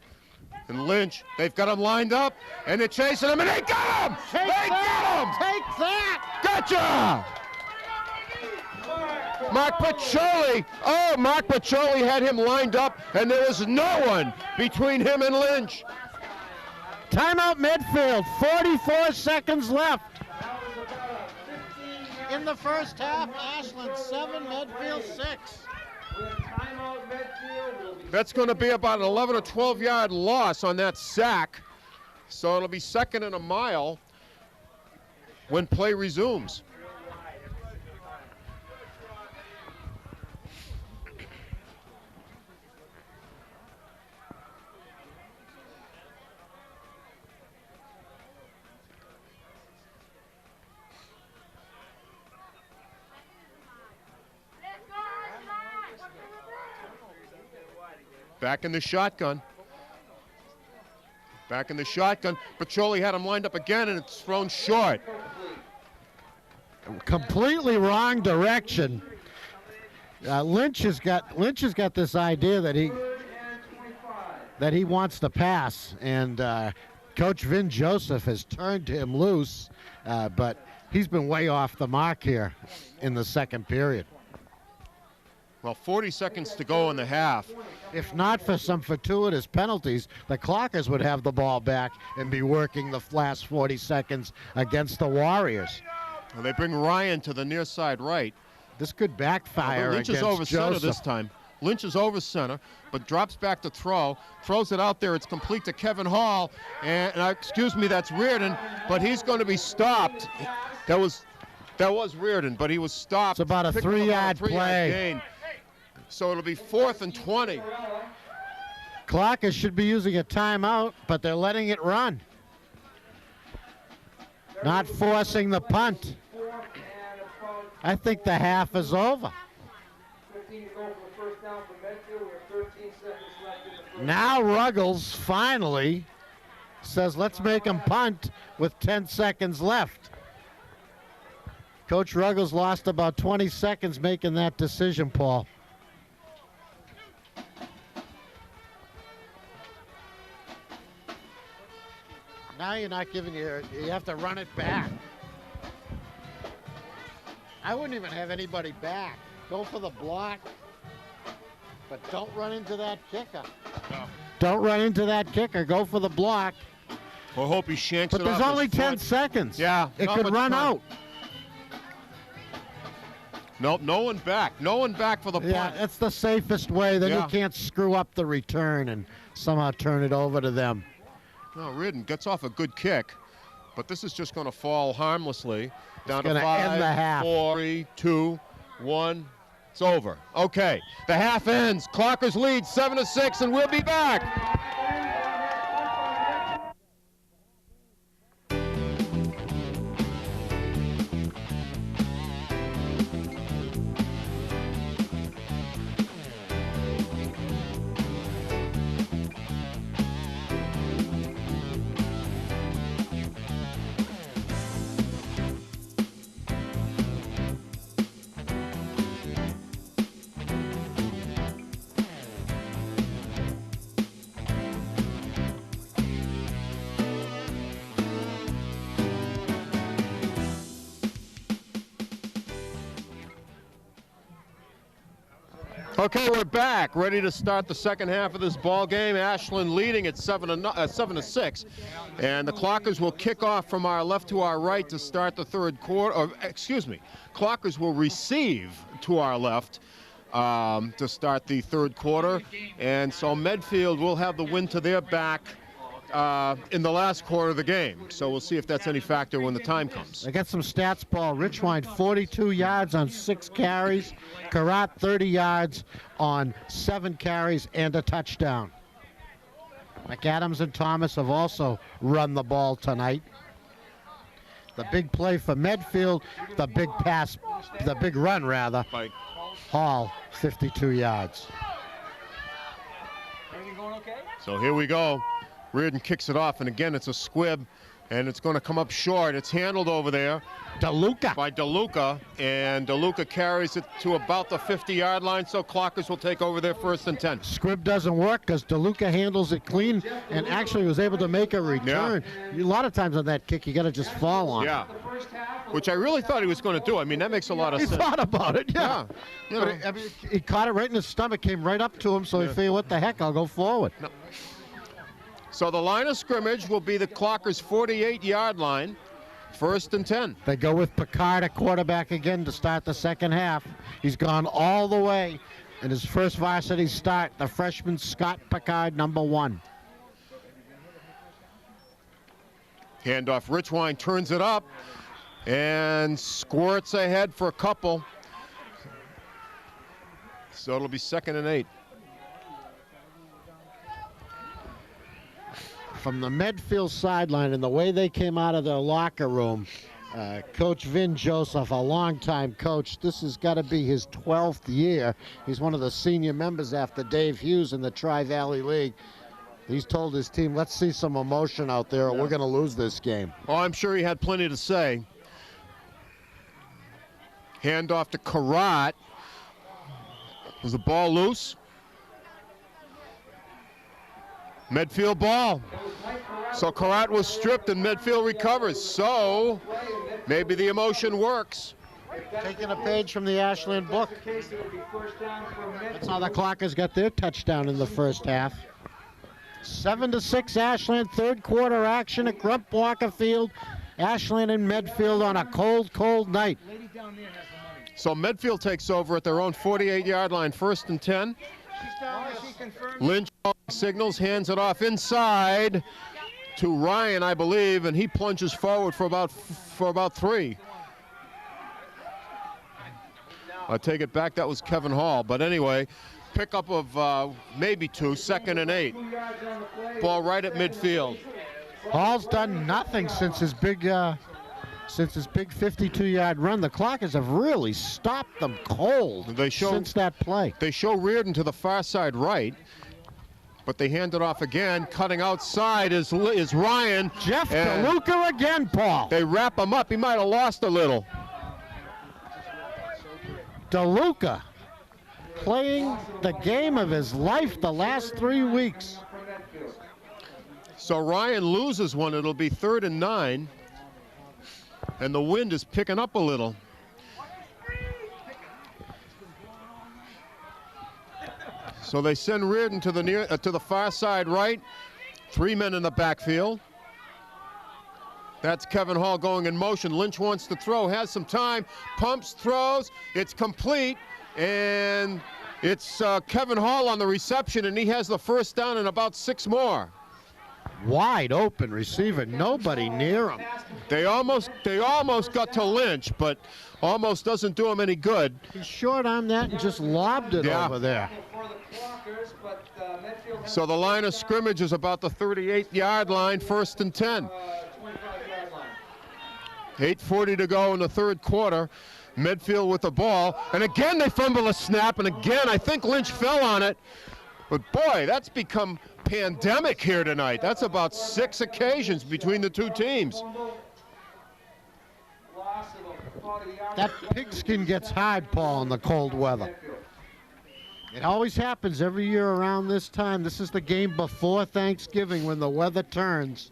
And Lynch, they've got him lined up, and they're chasing him, and they got him! Take that! Gotcha! Mark Paccioli. Oh, Mark Paccioli had him lined up, and there was no one between him and Lynch. Timeout Medfield, 44 seconds left. In the first half, Ashland 7, Medfield 6. Timeout Medfield will be That's going to be about an 11 or 12-yard loss on that sack. So it'll be 2nd and a mile when play resumes. Back in the shotgun. Paccioli had him lined up again, and it's thrown short. Completely wrong direction. Lynch has got this idea that he wants to pass, and Coach Vin Joseph has turned him loose, but he's been way off the mark here in the second period. Well, 40 seconds to go in the half. If not for some fortuitous penalties, the Clockers would have the ball back and be working the last 40 seconds against the Warriors. Well, they bring Ryan to the near side right. This could backfire Lynch against is over center Joseph. this time. Lynch is over center, but drops back to throw. Throws it out there. It's complete to Kevin Hall. And excuse me, that's Reardon, but he's going to be stopped. That was Reardon, but he was stopped. It's about a Picked up 3-yard a 3-yard play. gain. So it'll be 4th and 20. Clockers should be using a timeout, but they're letting it run. Not forcing the punt. I think the half is over. 15 to go for the first down for Medfield. We have 13 seconds left in the first. Now Ruggles finally says, let's make him punt with 10 seconds left. Coach Ruggles lost about 20 seconds making that decision, Paul. Now you're not giving you have to run it back. I wouldn't even have anybody back. Go for the block, but don't run into that kicker. No. Don't run into that kicker. Go for the block. We'll hope he shanks But it there's off only his 10 foot. seconds. Yeah. It not could much run time. out. Nope, no one back. No one back for the punt. Yeah, that's the safest way. Then Yeah. you can't screw up the return and somehow turn it over to them. No, Reardon gets off a good kick, but this is just going to fall harmlessly. Down to gonna 5, end the half. 4, 3, 2, 1. It's over. Okay, the half ends. Clockers lead 7-6, and we'll be back. Okay, we're back, ready to start the second half of this ball game. Ashland leading at 7-6, and the Clockers will kick off from our left to our right to start the third quarter. Or, excuse me, Clockers will receive to our left to start the third quarter, and so Medfield will have the wind to their back in the last quarter of the game. So we'll see if that's any factor when the time comes. I got some stats, Paul. Richwine, 42 yards on 6 carries. Karat, 30 yards on 7 carries and a touchdown. McAdams and Thomas have also run the ball tonight. The big play for Medfield, the big pass, the big run rather. By Hall, 52 yards. Everything going okay? So here we go. Reardon kicks it off, and again, it's a squib, and it's going to come up short. It's handled over there DeLuca. by DeLuca, and DeLuca carries it to about the 50-yard line, so Clockers will take over their 1st and 10. Squib doesn't work because DeLuca handles it clean and actually was able to make a return. A lot of times on that kick, you got to just fall on. Yeah, which I really thought he was going to do. I mean, that makes a lot of He sense. thought about it, yeah. You know, But I mean, he caught it right in his stomach, came right up to him, so he figured, what the heck, I'll go forward. so the line of scrimmage will be the Clockers' 48-yard line, 1st and 10. They go with Picard at quarterback again to start the second half. He's gone all the way in his first varsity start, the freshman Scott Picard, number 1. Handoff, Richwine turns it up and squirts ahead for a couple. So it'll be 2nd and 8. From the Medfield sideline and the way they came out of their locker room, Coach Vin Joseph, a longtime coach, this has got to be his 12th year. He's one of the senior members after Dave Hughes in the Tri-Valley League. He's told his team, let's see some emotion out there or we're going to lose this game. Oh, I'm sure he had plenty to say. Handoff to Karat. Was the ball loose? Medfield ball. So Karat was stripped and Medfield recovers. So maybe the emotion works. Taking a page from the Ashland book. That's how the Clockers got their touchdown in the first half. 7-6 Ashland, third quarter action at Grump Walker Field. Ashland and Medfield on a cold, cold night. So Medfield takes over at their own 48-yard line, 1st and 10. Lynch signals, hands it off inside to Ryan, I believe, and he plunges forward for about 3. I take it back, that was Kevin Hall. But anyway, pickup of maybe 2, 2nd and 8. Ball right at midfield. Hall's done nothing since his big since his big 52-yard run. The Clockers have really stopped them cold since that play. They show Reardon to the far side right, but they hand it off again. Cutting outside is Ryan. Jeff DeLuca again, Paul. They wrap him up. He might have lost a little. DeLuca playing the game of his life the last 3 weeks. So Ryan loses one. It'll be 3rd and 9. And the wind is picking up a little. So they send Reardon to the far side right. 3 men in the backfield. That's Kevin Hall going in motion. Lynch wants to throw, has some time, pumps, throws. It's complete, and it's Kevin Hall on the reception, and he has the first down and about 6 more. Wide open receiver, nobody near him. They almost got to Lynch, but almost doesn't do him any good. He short-armed that and just lobbed it over there. So the line of scrimmage is about the 38-yard line, 1st and 10. 8:40 to go in the 3rd quarter. Medfield with the ball, and again they fumble a snap, and again I think Lynch fell on it. But boy, that's become pandemic here tonight. That's about 6 occasions between the two teams. That pigskin gets hard, Paul, in the cold weather. It always happens every year around this time. This is the game before Thanksgiving when the weather turns.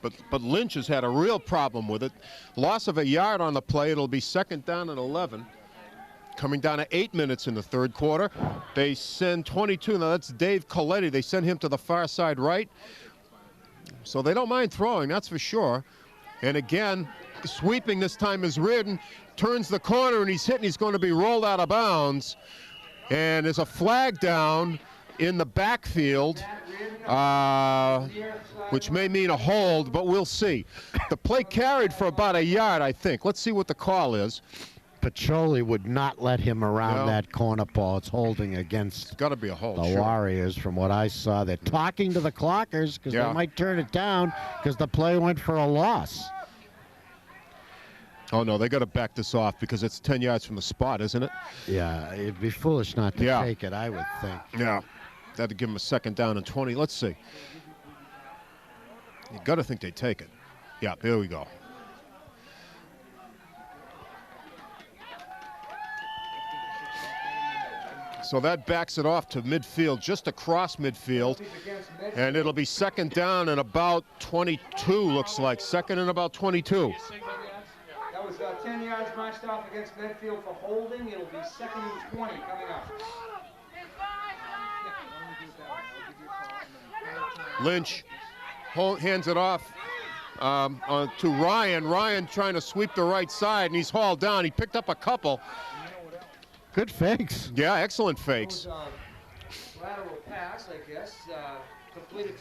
But Lynch has had a real problem with it. Loss of a yard on the play. It'll be 2nd down and 11. Coming down to 8 minutes in the 3rd quarter. They send 22. Now that's Dave Coletti. They send him to the far side right. So they don't mind throwing, that's for sure. And again, sweeping this time is Reardon. Turns the corner and he's hit, and he's going to be rolled out of bounds. And there's a flag down in the backfield, which may mean a hold, but we'll see. The play carried for about a yard, I think. Let's see what the call is. Pacholi would not let him around that corner, Paul. It's holding against it's gotta be a hold, the Warriors from what I saw. They're talking to the Clockers because they might turn it down because the play went for a loss. Oh, no, they got to back this off because it's 10 yards from the spot, isn't it? Yeah, it'd be foolish not to take it, I would think. Yeah, that'd give them a 2nd down and 20. Let's see. You got to think they take it. Yeah, there we go. So that backs it off to midfield, just across midfield. And it'll be 2nd down and about 22, looks like. 2nd and about 22. That was 10 yards marched off against Medfield for holding. It'll be 2nd and 20 coming up. Lynch hands it off to Ryan. Ryan trying to sweep the right side, and he's hauled down. He picked up a couple. Good fakes. Yeah, excellent fakes. Lateral pass, I guess.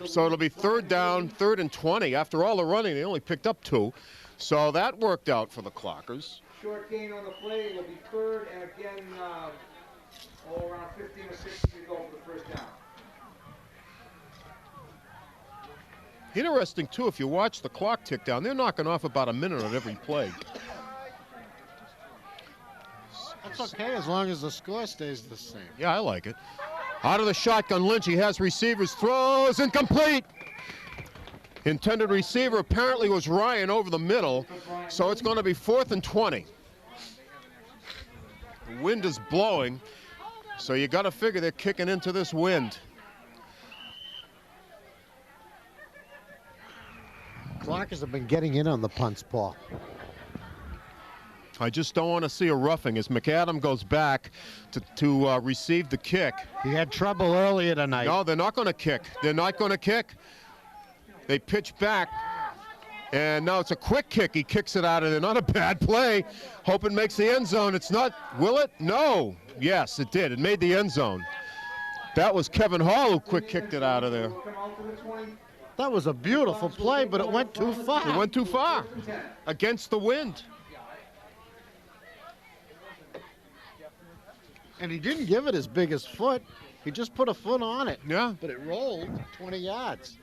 So it'll be 3rd down, 3rd and 20. After all the running, they only picked up 2. So that worked out for the Clockers. Short gain on the play. It'll be 3rd, and again, around 15 or 16 to go for the 1st down. Interesting, too, if you watch the clock tick down, they're knocking off about a minute on every play. That's okay as long as the score stays the same. Yeah, I like it. Out of the shotgun, Lynch, he has receivers, throws, incomplete. Intended receiver apparently was Ryan over the middle, so it's going to be 4th and 20. The wind is blowing, so you got to figure they're kicking into this wind. Clockers have been getting in on the punts, Paul. I just don't want to see a roughing as McAdam goes back to receive the kick. He had trouble earlier tonight. No, they're not going to kick. They're not going to kick. They pitch back, and now it's a quick kick. He kicks it out of there. Not a bad play. Hope it makes the end zone. It's not, will it? No. Yes, it did. It made the end zone. That was Kevin Hall who quick kicked it out of there. That was a beautiful play, but it went too far. It went too far against the wind. And he didn't give it his biggest foot. He just put a foot on it. Yeah. But it rolled 20 yards.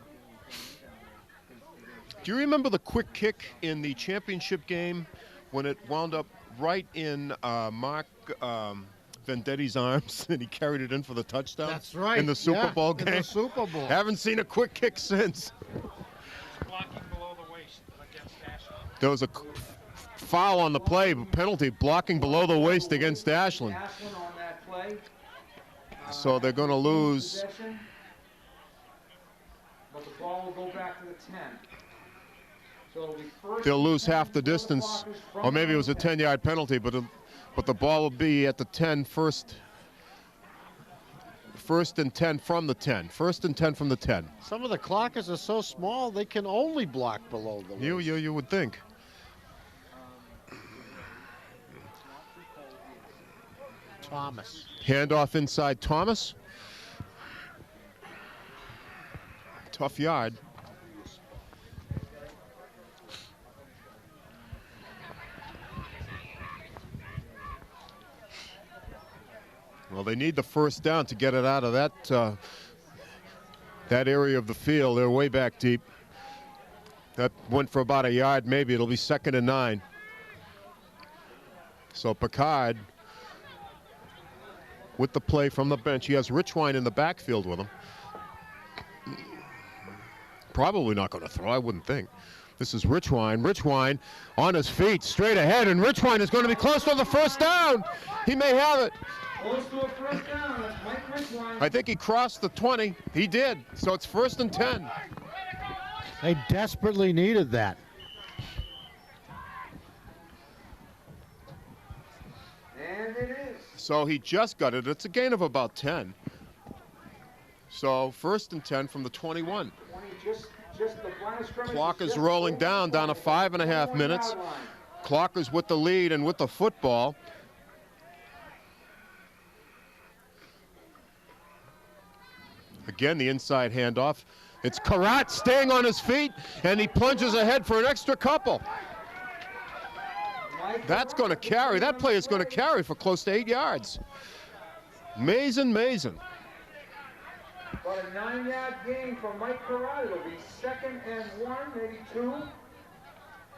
Do you remember the quick kick in the championship game when it wound up right in Mark Vendetti's arms and he carried it in for the touchdown? That's right. In the Super Bowl game. In the Super Bowl. Haven't seen a quick kick since. Blocking below the waist against Ashland. There was a foul on the play, penalty, blocking below the waist against Ashland. Ashland on that play. So they're going to lose. Possession, but the ball will go back to the 10. So it'll be first They'll and lose 10 half the for the distance, Clockers from or maybe it was a the 10. 10-yard penalty, but the ball will be at the 10 first. First and 10 from the 10. First and 10 from the 10. Some of the clockers are so small they can only block below the waist. You would think. Thomas. Handoff inside Thomas. Tough yard. Well, they need the first down to get it out of that area of the field. They're way back deep. That went for about a yard, maybe. It'll be 2nd and 9. So Picard with the play from the bench. He has Richwine in the backfield with him. Probably not going to throw, I wouldn't think. This is Richwine. Richwine on his feet, straight ahead, and Richwine is going to be close to the first down. He may have it. Close to a first down. That's Mike Richwine. I think he crossed the 20. He did. So it's 1st and 10. They desperately needed that. And it is. So he just got it. It's a gain of about 10. So 1st and 10 from the 21. 20, just the line of scrimmage. Clock is just rolling over down to 5.5 minutes. 21 yard line. Clockers with the lead and with the football. Again, the inside handoff. It's Karat staying on his feet, and he plunges ahead for an extra couple. That's going to carry. That play is going to carry for close to 8 yards. Mason. About a 9-yard gain from Mike Carrot. It'll be 2nd and 1, maybe 2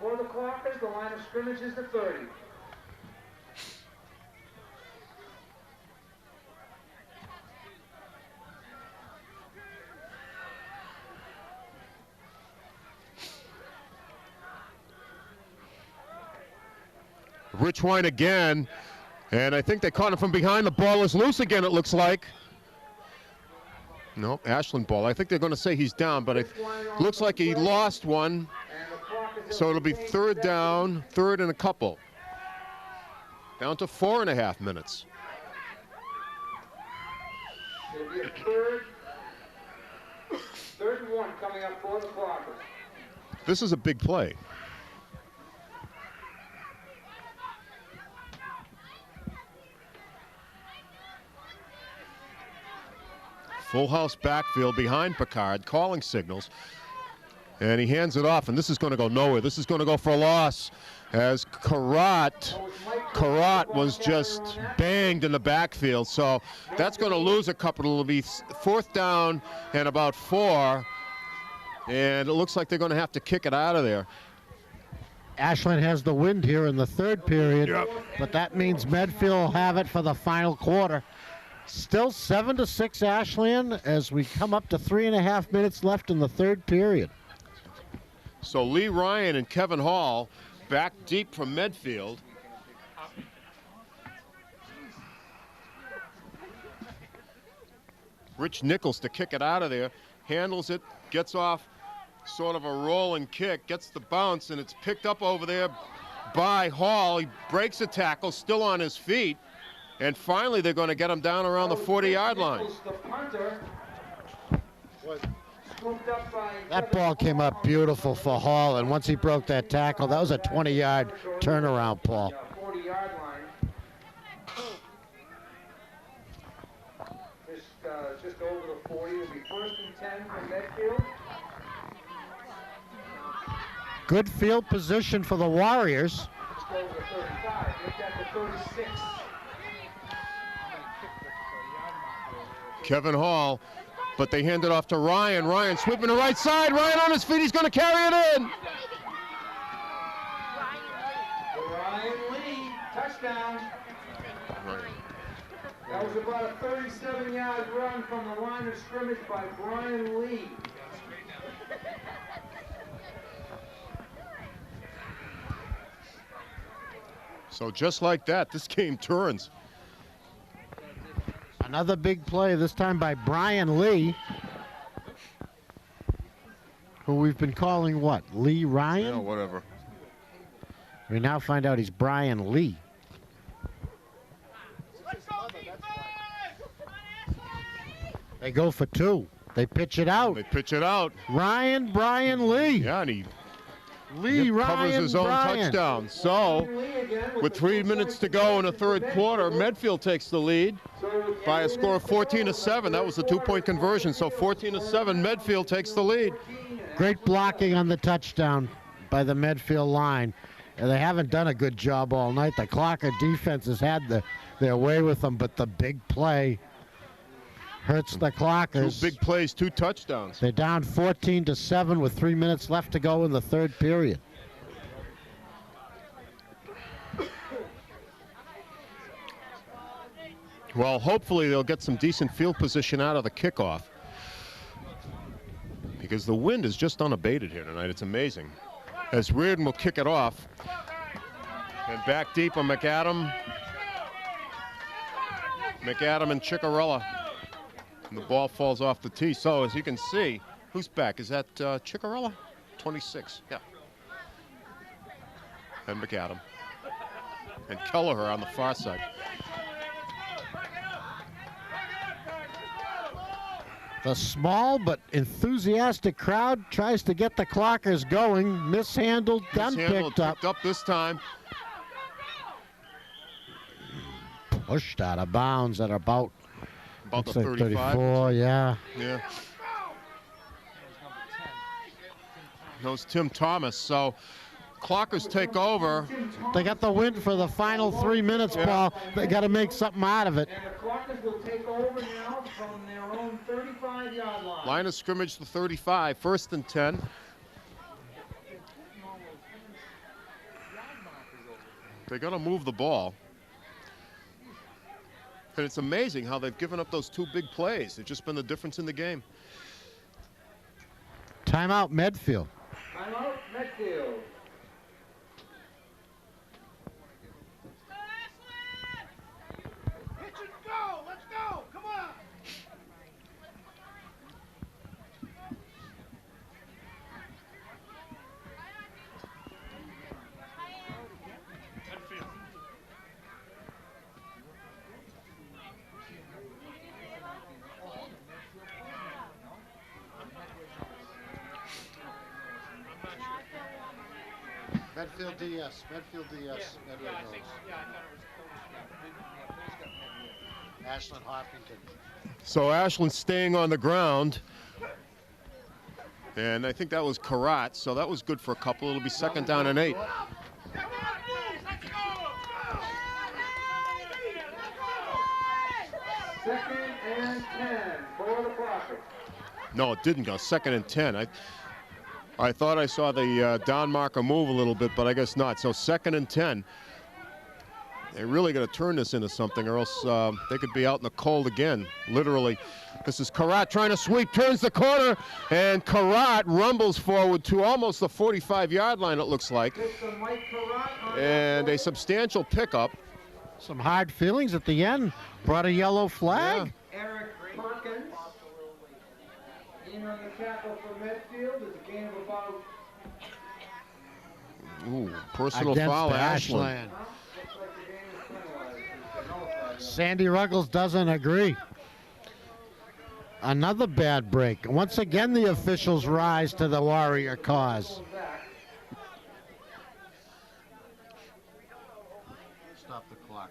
for the Clockers. The line of scrimmage is the 30. Richwine again, and I think they caught him from behind. The ball is loose again, it looks like. No, Ashland ball. I think they're going to say he's down, but it looks like he lost one. So it'll be 3rd down, 3rd and a couple. Down to 4.5 minutes. It'll be a 3rd and 1 coming up for the Clockers. This is a big play. Full house backfield behind Picard, calling signals. And he hands it off, and this is going to go nowhere. This is going to go for a loss as Karat was just banged in the backfield. So that's going to lose a couple. It'll be 4th down and about 4. And it looks like they're going to have to kick it out of there. Ashland has the wind here in the 3rd period, but that means Medfield will have it for the final quarter. Still 7-6 Ashland as we come up to 3.5 minutes left in the 3rd period. So Lee Ryan and Kevin Hall back deep from Medfield. Rich Nichols to kick it out of there, handles it, gets off sort of a rolling kick, gets the bounce, and it's picked up over there by Hall. He breaks a tackle, still on his feet. And finally, they're going to get him down around the 40-yard line. The punter was scooped up by That ball came up beautiful for Hall, and once he broke that tackle, that was a 20-yard turnaround, Paul. 40-yard line. Just over the 40. It'll be 1st and 10 from Medfield. Good field position for the Warriors. Just over the 35. Make that the 36. Kevin Hall but they hand it off to Ryan. Ryan sweeping the right side. Ryan on his feet. He's going to carry it in. Ryan Lee, touchdown. That was about a 37-yard run from the line of scrimmage by Brian Lee. So just like that, this game turns. Another big play, this time by Brian Lee, who we've been calling what? Lee Ryan? Yeah, whatever. We now find out he's Brian Lee. They go for two. They pitch it out. They pitch it out. Brian Lee. Yeah, and he Lee covers Ryan his own Brian. touchdown. So, with 3 minutes to go in the third quarter, Medfield takes the lead by a score of 14-7. That was a 2-point conversion. So 14-7, Medfield takes the lead. Great blocking on the touchdown by the Medfield line. And they haven't done a good job all night. The Clocker defense has had their way with them, but the big play hurts the Clockers. 2 big plays, 2 touchdowns. They're down 14-7 with 3 minutes left to go in the third period. Well, hopefully they'll get some decent field position out of the kickoff, because the wind is just unabated here tonight. It's amazing. As Reardon will kick it off. And back deep on McAdam. McAdam and Ciccarella. And the ball falls off the tee. So as you can see, who's back? Is that Ciccarella? 26, yeah. And McAdam. And Kelleher on the far side. The small but enthusiastic crowd tries to get the Clockers going. Mishandled, then picked up. Picked up this time. Pushed out of bounds at about the looks like 35. 34, yeah. Yeah. That was Tim Thomas. So Clockers take over. They got the win for the final 3 minutes, Paul. They got to make something out of it. And the Clockers will take over now from their own 35-yard line. Line of scrimmage to 35, 1st and 10. They got to move the ball. And it's amazing how they've given up those 2 big plays. It's just been the difference in the game. Timeout, Medfield. Timeout, Medfield. Medfield DS, Medfield DS, Medfield Ashland Hopkinton. So Ashland staying on the ground. And I think that was Karat, so that was good for a couple. It'll be 2nd down and 8. Second and 10 for the Clockers. No, it didn't go. 2nd and 10. I thought I saw the down marker move a little bit, but I guess not. So 2nd and 10. They're really going to turn this into something, or else they could be out in the cold again, literally. This is Karat trying to sweep, turns the corner, and Karat rumbles forward to almost the 45-yard line, it looks like. And a substantial pickup. Some hard feelings at the end. Brought a yellow flag. Yeah. Eric Perkins in on the tackle for Medfield. It's a gain of about... Ooh, personal Against foul, Ashland. Ashland. Sandy Ruggles doesn't agree. Another bad break. Once again, the officials rise to the Warrior cause. Stop the clock.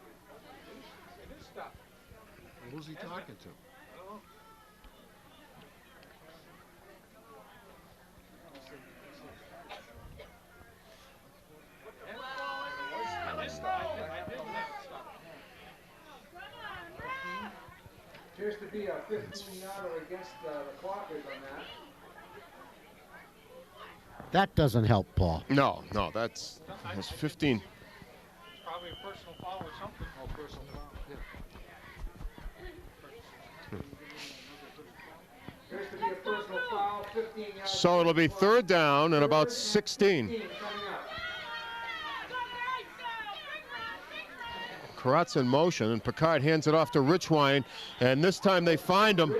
Who's he talking to? Here's the to be a 15-yarder against the Clockers on that. That doesn't help, Paul. No, that's 15. It's probably a personal foul or something. Oh, personal foul. Yeah. Appears to be a personal foul, 15 yards. So it'll be third down and about 16. Coming up. Karat's in motion, and Picard hands it off to Richwine, and this time they find him.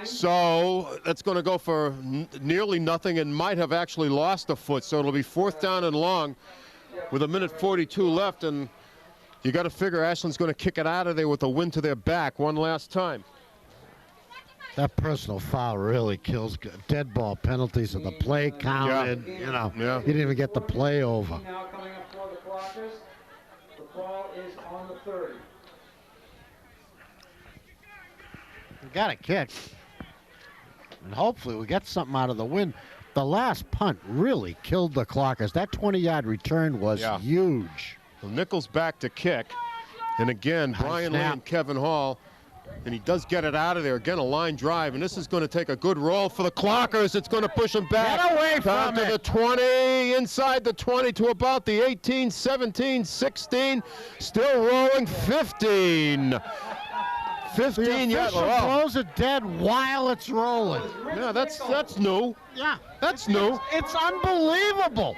So that's going to go for nearly nothing and might have actually lost a foot. So it'll be fourth down and long with 1:42 left, and you got to figure Ashland's going to kick it out of there with a wind to their back one last time. That personal foul really kills dead ball penalties, and the play counted. You know, Yeah. you didn't even get the play over. Now coming up for the Clockers. The ball is on the 30. We got a kick, and hopefully we get something out of the win. The last punt really killed the Clockers. That 20-yard return was huge. Well, Nichols back to kick, and again, High Brian Lee snap. and Kevin Hall, and he does get it out of there. Again, a line drive, and this is going to take a good roll for the Clockers. It's going to push them back. Get away down from to it. the 20, inside the 20 to about the 18, 17, 16. Still rolling, 15. 15 The yards. official blows it dead while it's rolling. Yeah, that's new. Yeah, That's new. it's unbelievable.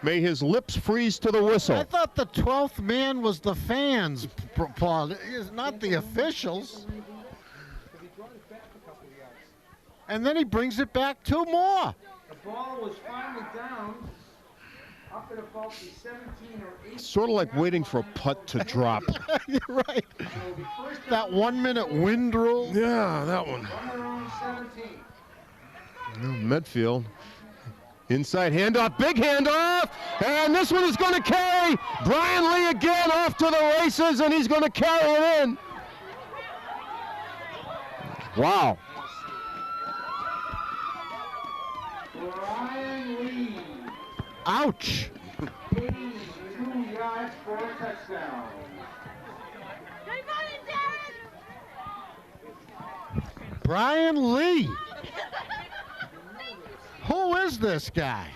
May his lips freeze to the I whistle. thought the 12th man was the fans, Paul. It's not the officials. And then he brings it back 2 more. The ball was finally down up at about the 17 or 18. Sort of like waiting for a putt to drop. You're right. That 1 minute wind rule. Yeah, that one. On their own 17. Medfield. Inside handoff, big handoff, and this one is going to carry Brian Lee again off to the races, and he's going to carry it in. Wow. Brian Lee, Ouch. 82 yards for a touchdown. Brian Lee. Who is this guy?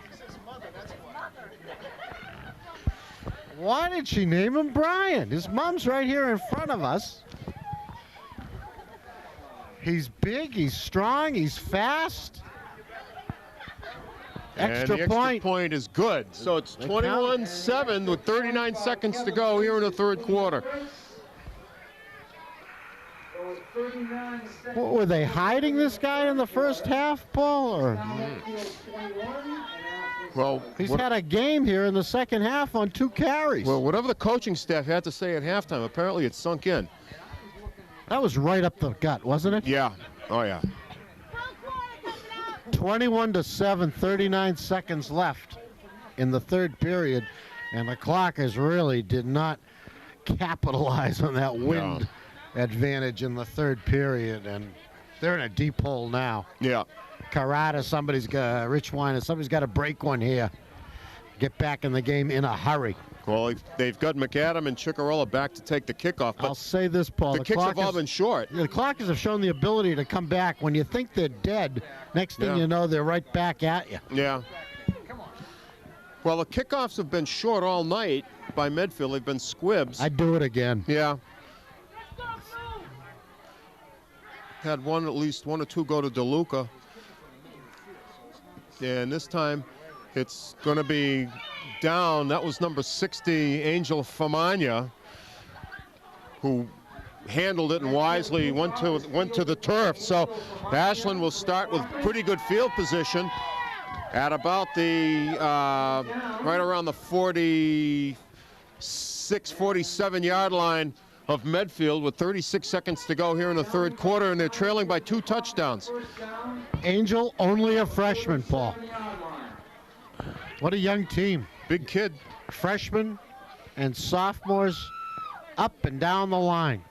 Why did she name him Brian? His mom's right here in front of us. He's big, he's strong, he's fast. And Extra the extra point. point is good. So it's 21-7 with 39 seconds to go here in the third quarter. It was 39 seconds. What, were they hiding this guy in the first half, Paul? Or Medfield 21 and Ashland Well, he's what- had a game here in the second half on 2 carries. well, whatever the coaching staff had to say at halftime, apparently it sunk in. That was right up the gut, wasn't it? Yeah. Oh, yeah. 21-7, 39 seconds left in the third period, and the Clockers really did not capitalize on that wind advantage in the third period, and they're in a deep hole now. Yeah. Carrata, somebody's got Rich Weiner, somebody's got to break one here. Get back in the game in a hurry. Well, they've got McAdam and Ciccarella back to take the kickoff, I'll but say this, Paul. the kicks have all been short. The Clockers have shown the ability to come back. When you think they're dead, next thing Yeah. you know, they're right back at you. Yeah. Well, the kickoffs have been short all night by Medfield. They've been squibs. I'd do it again. Yeah. Had at least one or two go to DeLuca. And this time it's going to be down. That was number 60, Angel Famagna, who handled it and wisely went to the turf. So Ashland will start with pretty good field position at about the right around the 46, 47 yard line of Medfield with 36 seconds to go here in the third quarter, and they're trailing by 2 touchdowns. Angel, only a freshman, Paul. What a young team. Big kid. Freshmen and sophomores up and down the line.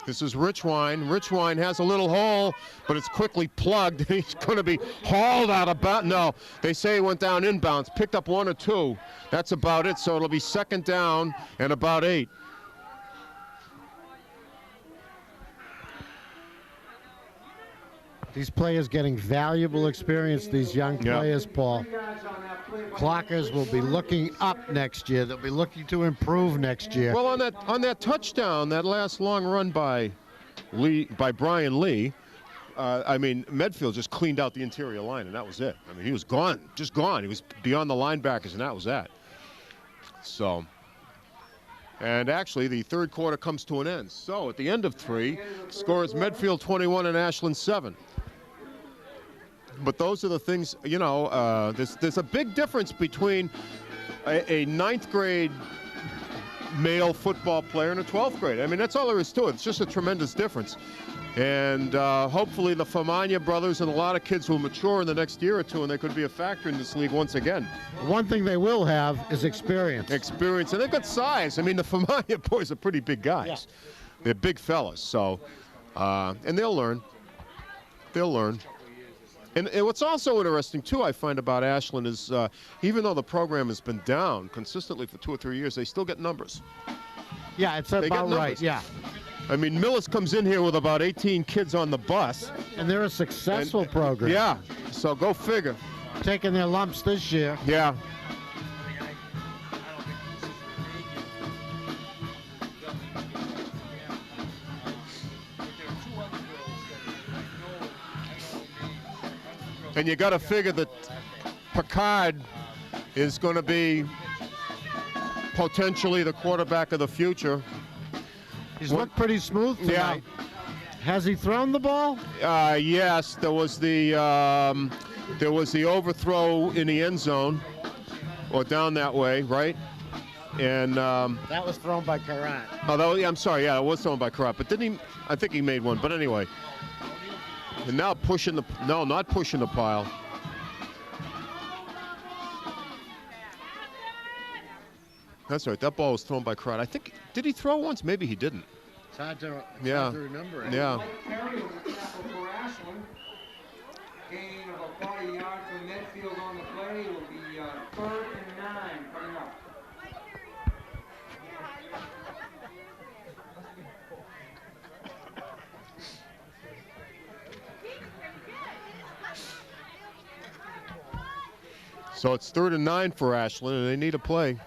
This is Richwine. Richwine has a little hole, but it's quickly plugged. He's going to be hauled out of bounds. No, they say he went down inbounds, picked up 1 or 2. That's about it, so it'll be 2nd down and about 8. These players getting valuable experience, these young players, Paul. Clockers will be looking up next year. They'll be looking to improve next year. Well, on that touchdown, that last long run by Brian Lee, I mean, Medfield just cleaned out the interior line, and that was it. I mean, he was gone, just gone. He was beyond the linebackers, and that was that. So, and actually, the 3rd quarter comes to an end. So, at the end of 3, score is Medfield 21 and Ashland 7. But those are the things, you know, there's a big difference between a 9th grade male football player and a 12th grade. I mean, that's all there is to it. It's just a tremendous difference. And hopefully the Famagna brothers and a lot of kids will mature in the next year or 2, and they could be a factor in this league once again. One thing they will have is experience. Experience, and they've got size. I mean, the Famagna boys are pretty big guys. Yeah. They're big fellas, so, and they'll learn. They'll learn. And what's also interesting, too, I find about Ashland is even though the program has been down consistently for 2 or 3 years, they still get numbers. Yeah, it's about right, yeah. I mean, Millis comes in here with about 18 kids on the bus. And they're a successful program. Yeah, so go figure. Taking their lumps this year. Yeah. And you got to figure that Picard is going to be potentially the quarterback of the future. He's looked pretty smooth tonight. Yeah. Has he thrown the ball? Yes, there was the overthrow in the end zone, or down that way, right? And that was thrown by Karat. Oh, I'm sorry. Yeah, it was thrown by Karat, but didn't he? I think he made one. But anyway. And now pushing the, no, not pushing the pile. That's right, that ball was thrown by Crowd. I think, did he throw once? Maybe he didn't. It's hard to remember it. Yeah. Mike Perry was a tackle for Ashland. Gain of about 40 yards from Medfield on the play. It will be 3rd and 9 coming up. So it's 3rd and 9 for Ashland, and they need a play.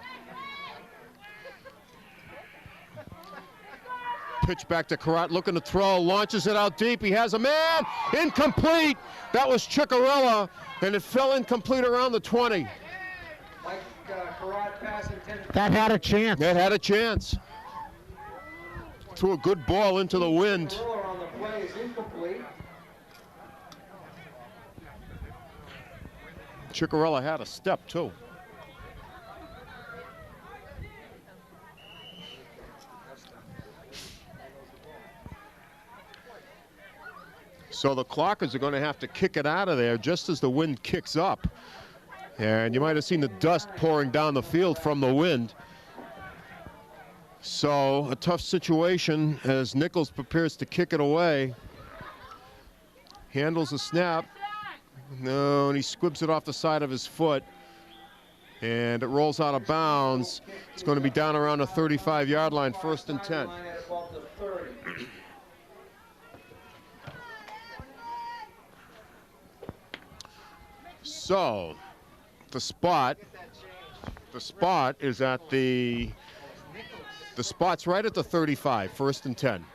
Pitch back to Karat, looking to throw, launches it out deep. He has a man, incomplete. That was Ciccarella, and it fell incomplete around the 20. Mike Karat pass intended. That had a chance. That had a chance. Threw a good ball into the wind. Ciccarella on the play is incomplete. Ciccarella had a step, too. So the Clockers are going to have to kick it out of there just as the wind kicks up. And you might have seen the dust pouring down the field from the wind. So a tough situation as Nichols prepares to kick it away. Handles the snap. No, and he squibs it off the side of his foot. And it rolls out of bounds. It's going to be down around the 35-yard line, 1st and 10. So, the spot is at the spot's right at the 35, 1st and 10.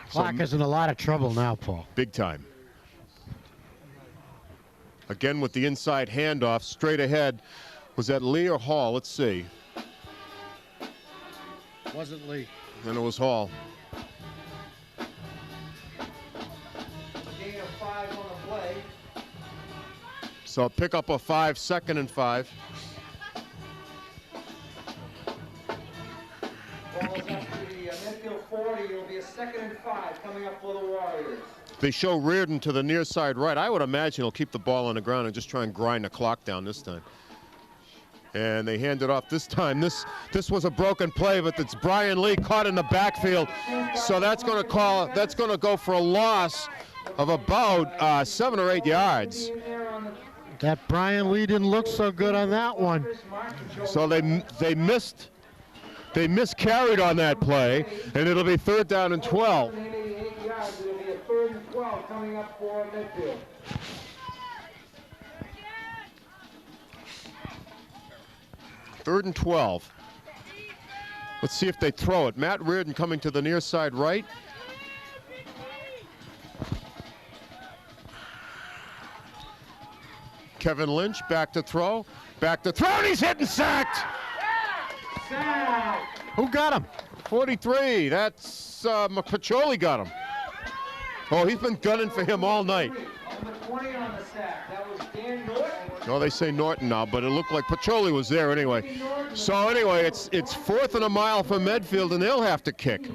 Clocker's in a lot of trouble now, Paul. Big time. Again with the inside handoff, straight ahead. Was that Lee or Hall? Let's see. Wasn't Lee. And it was Hall. Gain of 5 on the play. So pick up a 5, 2nd and 5. Ball's up to the Medfield 40. It'll be a 2nd and 5 coming up for the Warriors. They show Reardon to the near side right. I would imagine he'll keep the ball on the ground and just try and grind the clock down this time. And they hand it off this time. This was a broken play, but it's Brian Lee caught in the backfield. So that's going to go for a loss of about 7 or 8 yards. That Brian Lee didn't look so good on that one. So they miscarried on that play, and it'll be 3rd down and 12. It'll be a 3rd and 12 coming up for Medfield. Third and 12. Let's see if they throw it. Matt Reardon coming to the near side right. Kevin Lynch back to throw. And he's hit and sacked. Who got him? 43. That's Pacholi got him. Oh, he's been gunning for him all night. Number 20 on the sack. That was Dan Norton. No, they say Norton now, but it looked like Pacholi was there anyway. So anyway, it's 4th and a mile for Medfield, and they'll have to kick.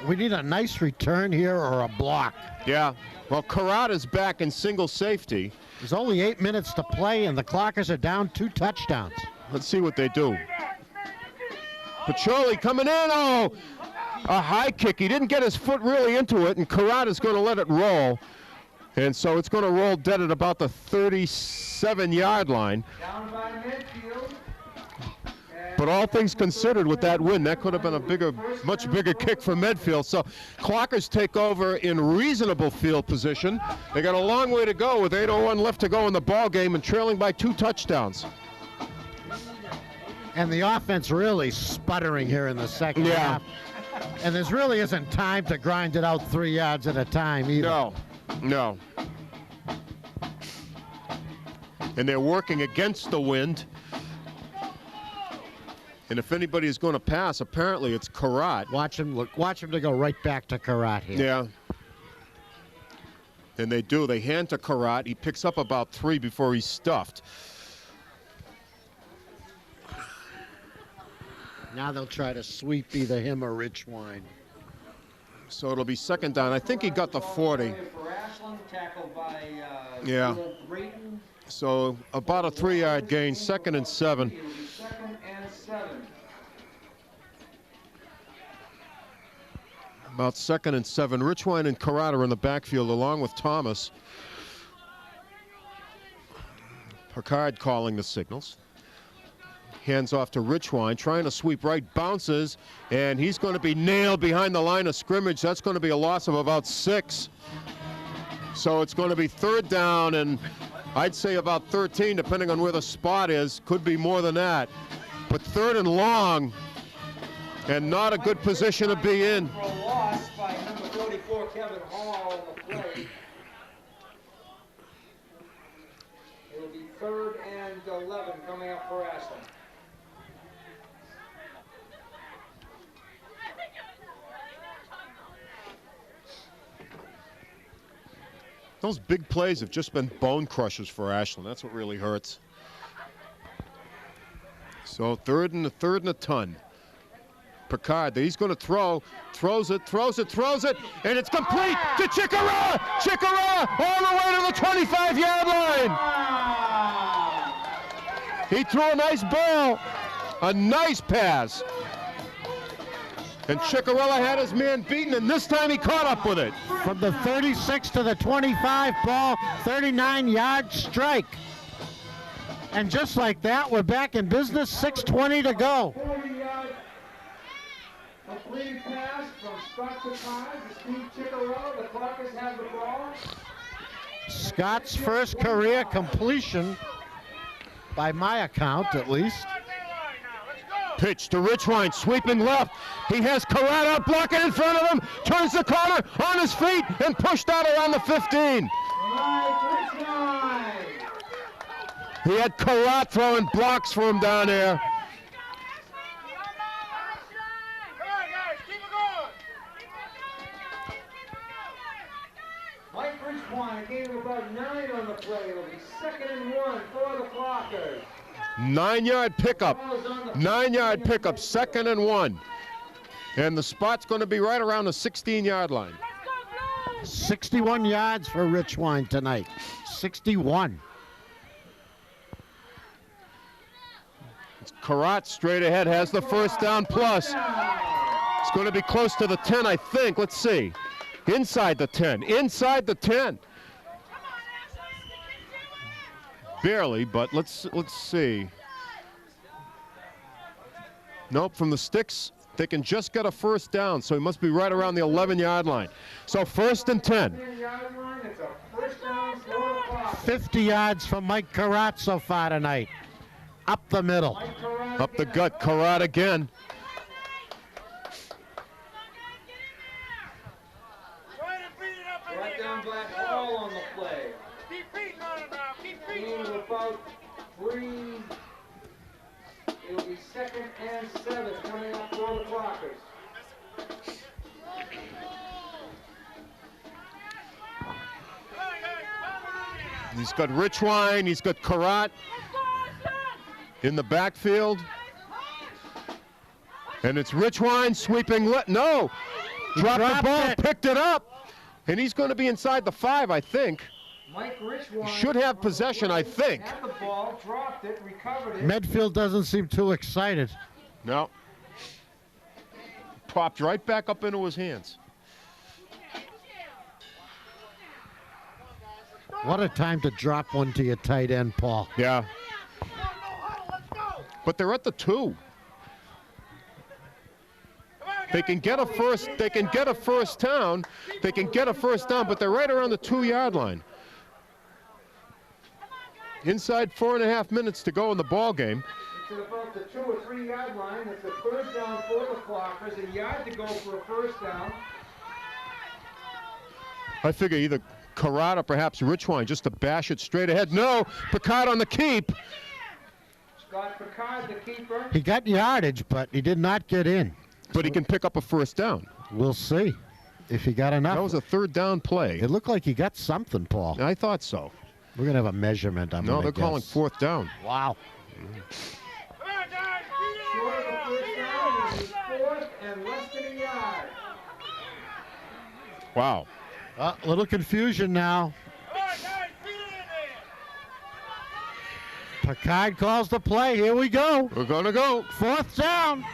We need a nice return here or a block. Yeah. Well, Carrada's back in single safety. There's only 8 minutes to play, and the Clockers are down 2 touchdowns. Let's see what they do. Pacholi coming in. Oh, a high kick. He didn't get his foot really into it, and Carrada's going to let it roll. And so it's going to roll dead at about the 37-yard line. Down by Medfield. But all things considered, with that win, that could have been a much bigger kick for Medfield. So Clockers take over in reasonable field position. They got a long way to go with 8:01 left to go in the ball game and trailing by 2 touchdowns. And the offense really sputtering here in the second half. And there really isn't time to grind it out 3 yards at a time either. No. And they're working against the wind. And if anybody is going to pass, apparently it's Karat. Watch him to go right back to Karat here. Yeah. And they do. They hand to Karat. He picks up about 3 before he's stuffed. Now they'll try to sweep either him or Rich Wine. So it'll be 2nd down. I think he got the 40. Tackled by Yeah. So about a 3-yard gain, 2nd and 7. 2nd and 7. About 2nd and 7. Richwine and Carrata are in the backfield along with Thomas. Picard calling the signals. Hands off to Richwine, trying to sweep right, bounces, and he's going to be nailed behind the line of scrimmage. That's going to be a loss of about 6. So it's going to be 3rd down, and I'd say about 13, depending on where the spot is. Could be more than that. But 3rd and long, and not a good position to be in. For a loss by number 34, Kevin Hall on the play. It'll be 3rd and 11 coming up for Ashland. Those big plays have just been bone crushers for Ashland. That's what really hurts. So 3rd and a ton. Picard, he's going to throws it, and it's complete to Chickara! Chickara all the way to the 25-yard line! He threw a nice ball, a nice pass. And Ciccarella had his man beaten, and this time he caught up with it. From the 36 to the 25 ball, 39-yard strike. And just like that, we're back in business, 6:20 to go. 40-yard completed pass from Scott Picard to Steve Ciccarella. The Clockers have the ball. Scott's first career completion, by my account at least. Pitch to Richwine, sweeping left. He has Carrata blocking in front of him, turns the corner on his feet, and pushed out around the 15. He had Carrata throwing blocks for him down there. Mike Richwine, a gain of about 9 on the play. It'll be 2nd and 1 for the Clockers. 9-yard pickup. 9-yard pickup, 2nd and 1. And the spot's going to be right around the 16-yard line. 61 yards for Richwine tonight. 61. Karat straight ahead has the first down plus. It's going to be close to the 10, I think. Let's see. Inside the 10. Inside the 10. Barely, but let's see. Nope, from the sticks, they can just get a first down, so he must be right around the 11-yard line. So 1st and 10. 50 yards from Mike Karat so far tonight. Up the middle. Up the gut, Karat again. Right down black ball on the play. Keep beating on it now. Keep beating Gain on of it. about 3. It'll be 2nd and 7 coming up for the Clockers. He's got Richwine, he's got Karat in the backfield. And it's Richwine sweeping, no! Dropped the ball, picked it up, and he's going to be inside the 5, I think. Mike Richwine Should have possession, I think. had the ball, dropped it, recovered it. Medfield doesn't seem too excited. No. Popped right back up into his hands. What a time to drop one to your tight end, Paul. Yeah. But they're at the 2. They can get a first. They can get a first down. They can get a first down, but they're right around the 2-yard line. Inside 4.5 minutes to go in the ball game. It's at about the 2 or 3 yard line. It's a 3rd down for the Clockers. A yard to go for a first down. I figure either Karat or perhaps Richwine just to bash it straight ahead. No, Picard on the keep. Scott Picard, the keeper. He got yardage, but he did not get in. But he can pick up a first down. We'll see if he got enough. That was a 3rd down play. It looked like he got something, Paul. I thought so. We're going to have a measurement. No, they're calling 4th down. Wow. Short of the first down, it's 4th and less than a yard. Wow. A little confusion now. Picard calls the play. Here we go. We're going to go. 4th down.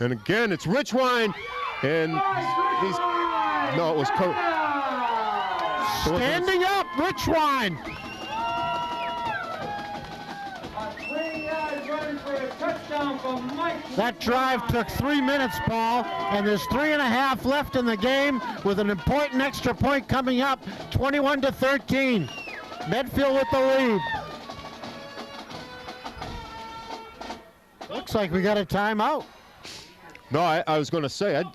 And again, it's Richwine. And he's... No, it was... Standing up, Richwine. A 3-yard run for a touchdown for Mike. That drive took 3 minutes, Paul, and there's 3.5 left in the game with an important extra point coming up, 21-13. Medfield with the lead. Looks like we got a timeout. No, I was going to say, I'd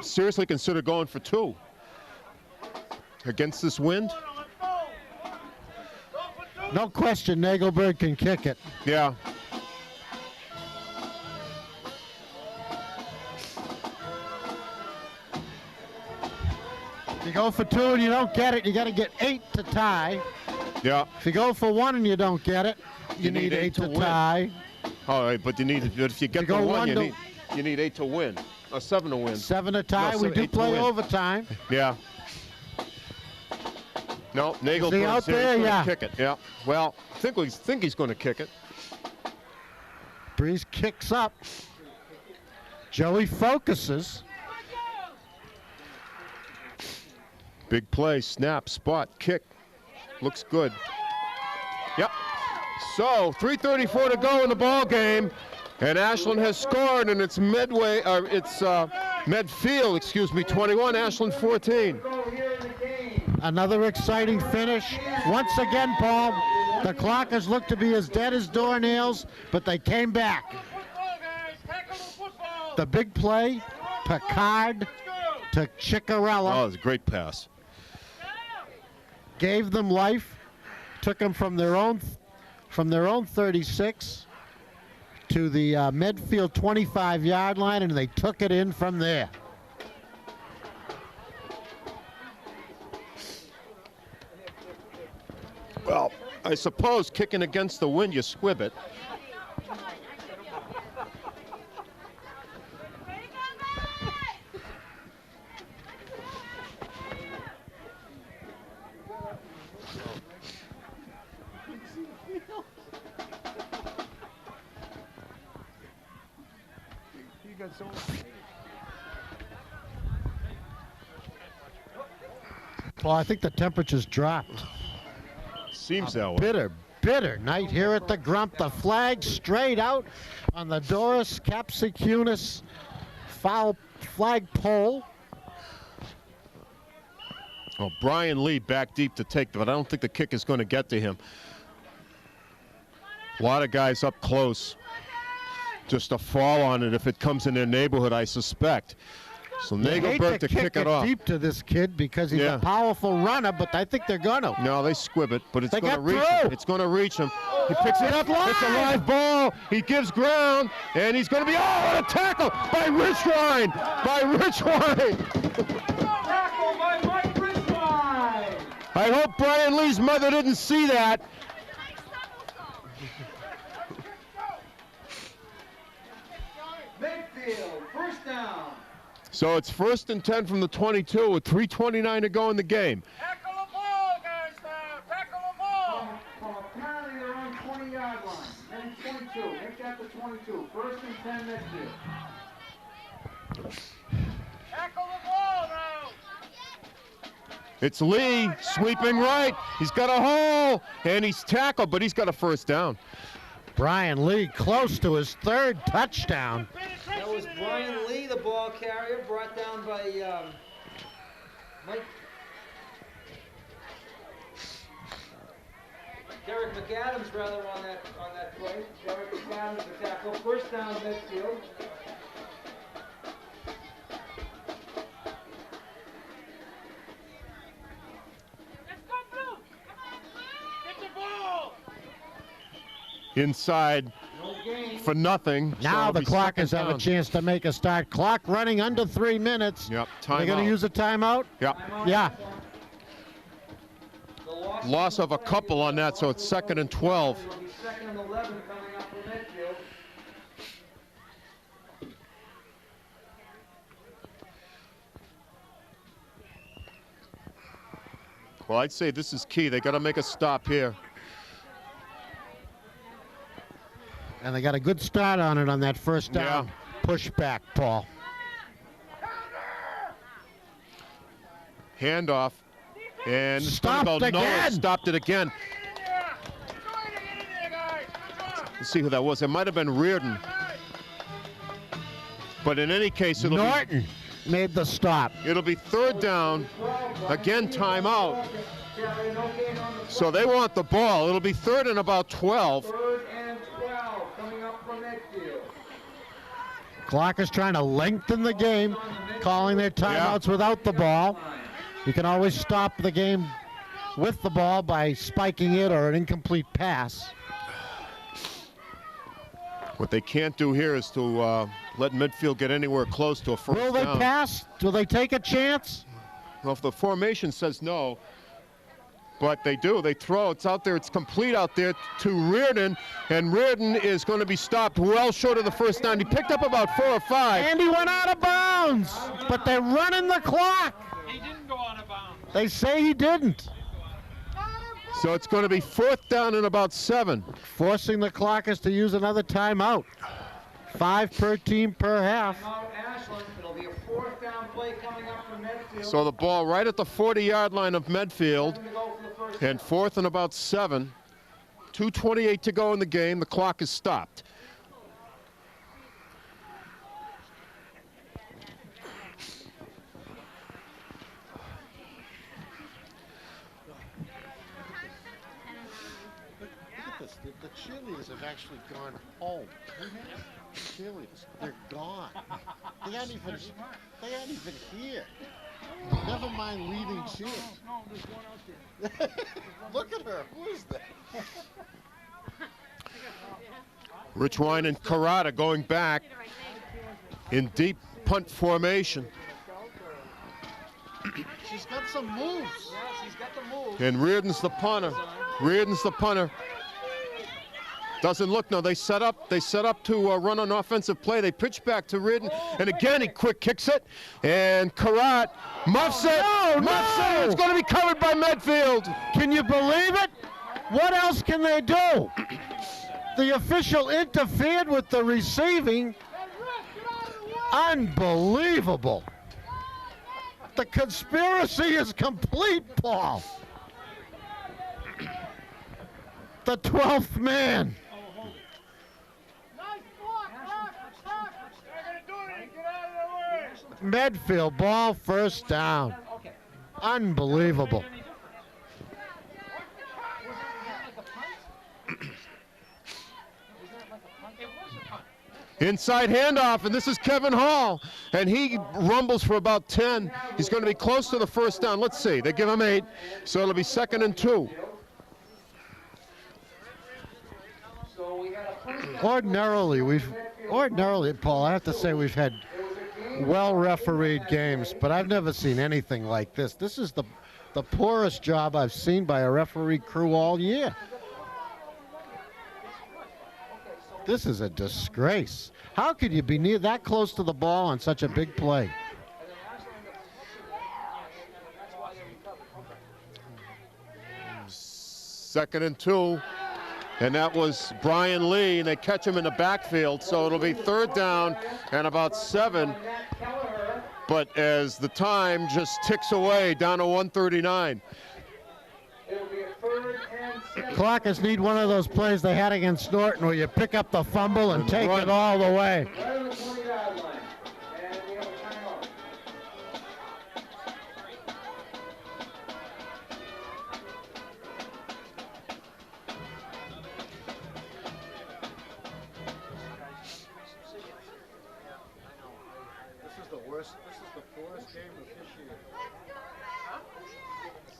seriously consider going for 2. Against this wind? No question, Nagelberg can kick it. Yeah. If you go for 2 and you don't get it, you got to get 8 to tie. Yeah. If you go for 1 and you don't get it, you need 8 to tie. All right, but if you get the 1, you need 8 to win. Or 7 to win. 7 to tie. No, we do 8 to play win. overtime. Yeah. No, Nagelberg's he out there? Yeah. Kick it. Yeah. Well, I think he's going to kick it. Breeze kicks up. Joey focuses. Big play, snap, spot, kick. Looks good. Yep. So 3:34 to go in the ball game, and Ashland has scored, and it's Medfield, 21, Ashland 14. Another exciting finish. Once again, Paul, the Clockers look to be as dead as doornails, but they came back. The big play, Picard to Ciccarella. Oh, it was a great pass. Gave them life, took them from their own 36 to the Medfield 25-yard line, and they took it in from there. Well, I suppose kicking against the wind, you squib it. Well, I think the temperature's dropped. Seems that way. Bitter night here at the Grump. The flag straight out on the Doris Capsicunis foul flag pole. Well, Brian Lee back deep to take, but I don't think the kick is going to get to him. A lot of guys up close. Just a fall on it if it comes in their neighborhood, I suspect. So Nagelberg to kick it off. Deep to this kid because he's a powerful runner, but I think they're gonna. No, they squib it, but it's They going to got reach through. him. It's going to reach him. He picks it up. It's a live ball. He gives ground, and he's going to be, what a tackle by Richwine! By Richwine! Tackle by Mike Richwine. I hope Brian Lee's mother didn't see that. Medfield, first down. So it's 1st and 10 from the 22 with 3:29 to go in the game. Tackle the ball, guys, now. Tackle the ball. From apparently their own 20-yard line. Maybe 22. Make that the 22. 1st and 10 Medfield. Tackle the ball now. It's Lee sweeping right. He's got a hole, and he's tackled, but he's got a first down. Brian Lee close to his 3rd touchdown. That was Brian Lee, the ball carrier, brought down by Mike. Derek McAdams, rather, on that play. Derek McAdams, the tackle. First down, Medfield. Let's go, Blue! Get the ball! Inside No gain. for nothing. So Now it'll the be Clockers second have a down. chance to make a start. Clock running under 3 minutes. Yep, They're going timeout. to use a timeout? Yep. Yeah. The Loss of a couple on that, so it's 2nd and 12. It'll be 2nd and 11 coming up for Medfield. Well, I'd say this is key. They got to make a stop here. And they got a good start on it on that first down. Yeah. Pushback, Paul. Handoff. And it's gonna Stopped go, again. No, stopped it again. Let's see who that was. It might have been Reardon. But in any case, Norton made the stop. it'll be 3rd down. Again, timeout. Carrier, no gain on the So they want the ball. It'll be 3rd and about 12. 3rd and 12 coming up for Medfield. Clockers trying to lengthen the game, calling their timeouts without the ball. You can always stop the game with the ball by spiking it or an incomplete pass. What they can't do here is to let Medfield get anywhere close to a first Will they down. pass? Will they take a chance? Well, if the formation says no, but they do. They throw. It's out there. It's complete out there to Reardon, and Reardon is going to be stopped well short of the first down. He picked up about 4 or 5. And he went out of bounds, but they're running the clock. He didn't go out of bounds. They say he didn't. So it's going to be 4th down and about 7. Forcing the Clockers to use another timeout. 5 per team per half. Timeout Ashland. It'll be a 4th down play coming up for Medfield. So the ball right at the 40-yard line of Medfield, 7 to go for the first and 4th and about 7. 2:28 to go in the game. The clock is stopped. The cheerleaders have actually gone home. Cheerleaders, they're gone. They aren't even here. Never mind leading cheers. No, there's one out there. Look at her. Who is that? Richwine and Karada going back in deep punt formation. She's got some moves. Yes, he's got the move. And Reardon's the punter. Reardon's the punter. Doesn't look, no, they set up to run an offensive play. They pitch back to Reardon, and again he quick kicks it, and Karat muffs it. Muffs it. It's going to be covered by Medfield. Can you believe it? What else can they do? The official interfered with the receiving. Unbelievable. The conspiracy is complete, Paul. The 12th man. Medfield ball, first down. Unbelievable. Inside handoff, and this is Kevin Hall, and he rumbles for about 10. He's going to be close to the first down. Let's see. They give him 8, so it'll be 2nd and 2. Ordinarily, Paul, I have to say we've had well-refereed games, but I've never seen anything like this. This is the poorest job I've seen by a referee crew all year. This is a disgrace. How could you be near that close to the ball on such a big play? Second and 2, and that was Brian Lee, and they catch him in the backfield, so it'll be 3rd down and about 7. But as the time just ticks away, down to 1:39. Clockers need one of those plays they had against Norton where you pick up the fumble and take it all the way.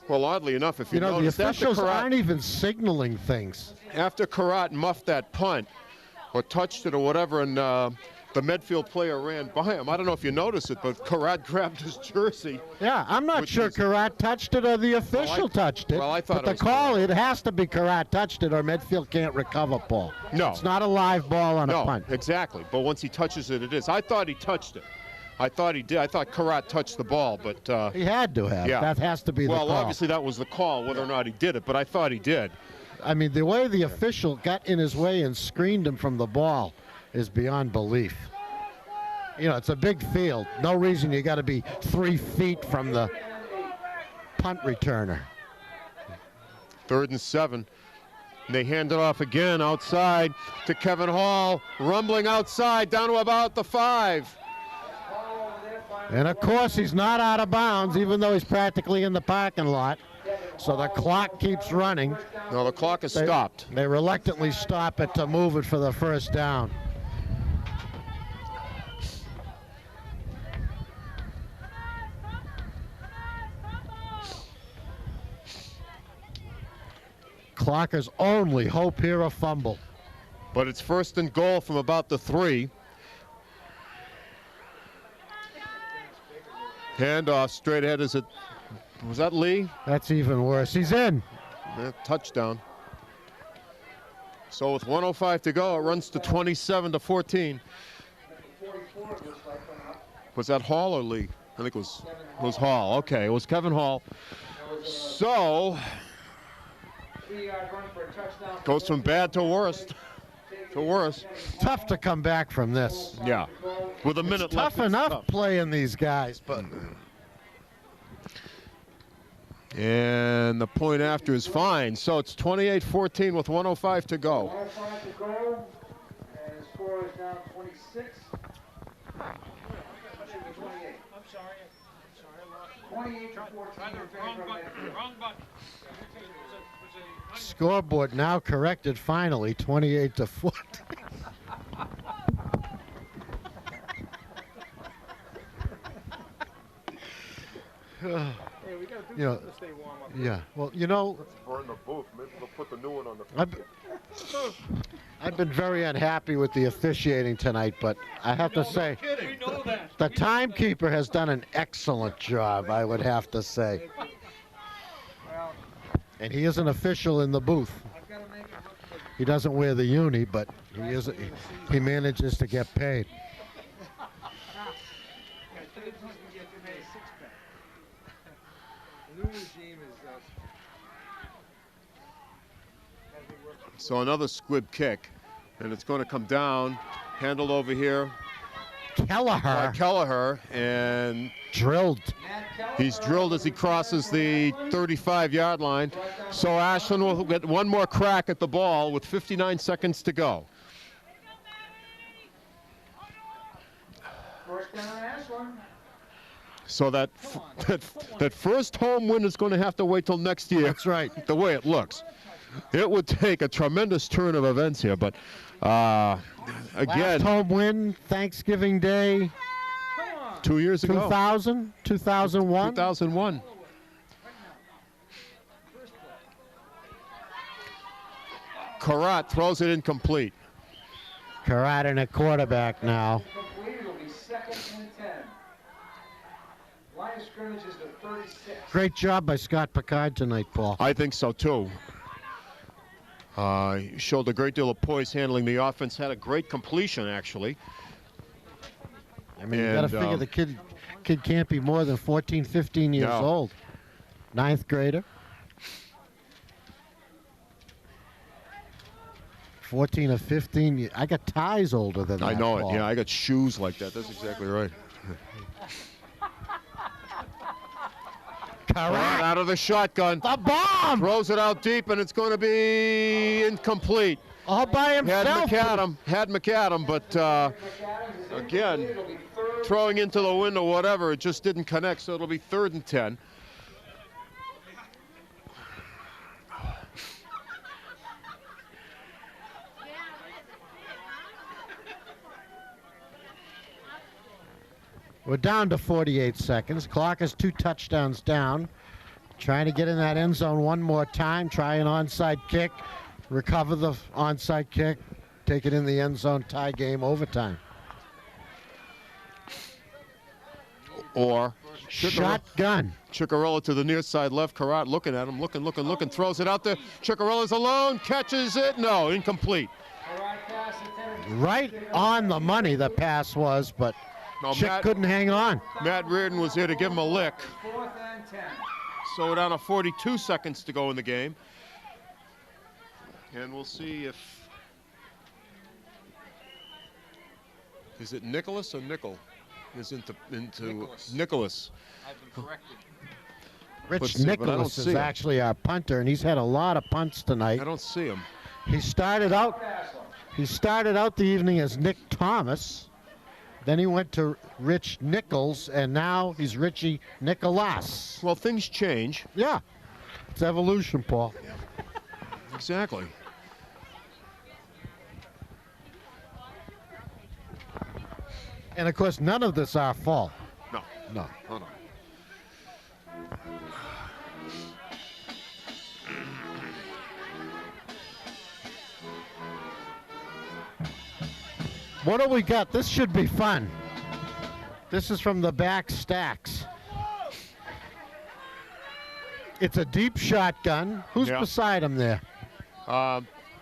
Well, oddly enough, if you know, the notice, officials aren't even signaling things. After Karat muffed that punt or touched it or whatever, and the Medfield player ran by him. I don't know if you noticed it, but Karat grabbed his jersey. Yeah, I'm not sure Karat touched it or the official touched it. Well, I thought but the call, it has to be Karat touched it or Medfield can't recover, Paul. No. It's not a live ball on a punt. No, exactly. But once he touches it, it is. I thought he touched it. I thought he did. I thought Karat touched the ball, but he had to have. Yeah. That has to be the call. Well, obviously that was the call, whether or not he did it, but I thought he did. I mean, the way the official got in his way and screened him from the ball is beyond belief. You know, it's a big field. No reason you got to be 3 feet from the punt returner. 3rd and 7. And they hand it off again outside to Kevin Hall, rumbling outside down to about the 5. And of course, he's not out of bounds, even though he's practically in the parking lot. So the clock keeps running. No, the clock is stopped. They reluctantly stop it to move it for the first down. Clocker's only hope here, a fumble. But it's 1st and goal from about the 3. Handoff straight ahead. Was that Lee? That's even worse. He's in. Yeah, touchdown. So with 1:05 to go, it runs to 27-14. Was that Hall or Lee? I think it was Hall. Okay, it was Kevin Hall. So goes from bad to worst. To worse. Tough to come back from this. Yeah. With a minute left. Tough enough playing these guys, but. And the point after is fine. So it's 28-14 with 1:05 to go. 1:05 to go, and the score is now 26. I'm sorry. 28 to 14 in favor of Medfield. Wrong button. Scoreboard now corrected finally, 28-14. Hey, we gotta do something to stay warm up. Yeah, well, you know, Let's burn the booth. Maybe we'll put the new one on the I've been very unhappy with the officiating tonight, but I have to say, We know that. the timekeeper has done an excellent job, I would have to say. And he is an official in the booth. He doesn't wear the uni, but he manages to get paid. So another squib kick, and it's going to come down, handled over here Kelleher, and drilled. he's drilled as he crosses the 35-yard line. So Ashland will get one more crack at the ball with 59 seconds to go. First down, Ashland. So that first home win is going to have to wait till next year. That's right. The way it looks. It would take a tremendous turn of events here, but again, Last home win, Thanksgiving Day, 2 years ago. 2000, 2001. 2001. Karat throws it incomplete. Karat in a quarterback now. Complete, it'll be 2nd and 10. Line of scrimmage is the 36. Great job by Scott Picard tonight, Paul. I think so too. He showed a great deal of poise handling the offense. Had a great completion, actually. I mean, you got to figure the kid can't be more than 14, 15 years old. 9th grader. 14 or 15. I got ties older than that. I know Paul. it. Yeah, I got shoes like that. That's exactly right. Karat out of the shotgun. The bomb! Throws it out deep, and it's going to be incomplete. All by himself. Had McAdam, but again, throwing into the wind or whatever, it just didn't connect, so it'll be 3rd and 10. We're down to 48 seconds. Clock is 2 touchdowns down. Trying to get in that end zone one more time. Try an onside kick. Recover the onside kick. Take it in the end zone. Tie game overtime. Or shotgun. Ciccarella to the near side left. Karat looking at him. Looking. Throws it out there. Ciccarella's alone. Catches it. No, incomplete. Right on the money the pass was, but no, Chick couldn't hang on. Matt Reardon was here to give him a lick. 4th and 10. So we're down to 42 seconds to go in the game. And we'll see if... Is it Nicholas or Nickel? Is into Nicholas. I've been corrected. Rich Nicholas is actually our punter, and he's had a lot of punts tonight. I don't see him. He started out the evening as Nick Thomas. Then he went to Rich Nichols, and now he's Richie Nicholas. Well, things change. Yeah. It's evolution, Paul. Exactly. And, of course, none of this our fault. No. No. Oh, no. What do we got? This should be fun. This is from the back stacks. It's a deep shotgun. Who's beside him there?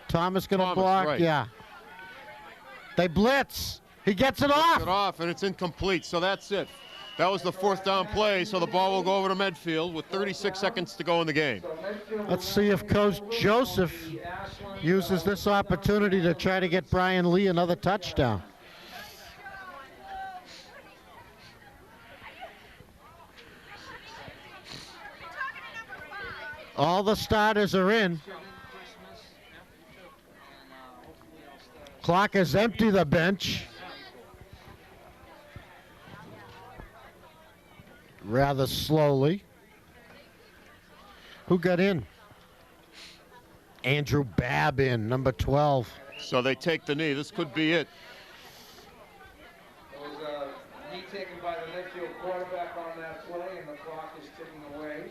Thomas going to block? Right. Yeah. They blitz. He gets it off. Gets it off, and it's incomplete, so that's it. That was the 4th down play, so the ball will go over to Medfield with 36 seconds to go in the game. Let's see if Coach Joseph uses this opportunity to try to get Brian Lee another touchdown. All the starters are in. Clock is empty, the bench. Rather slowly. Who got in? Andrew Babb in, number 12. So they take the knee. This could be it. There was a knee taken by the Medfield quarterback on that play, and the clock is ticking away.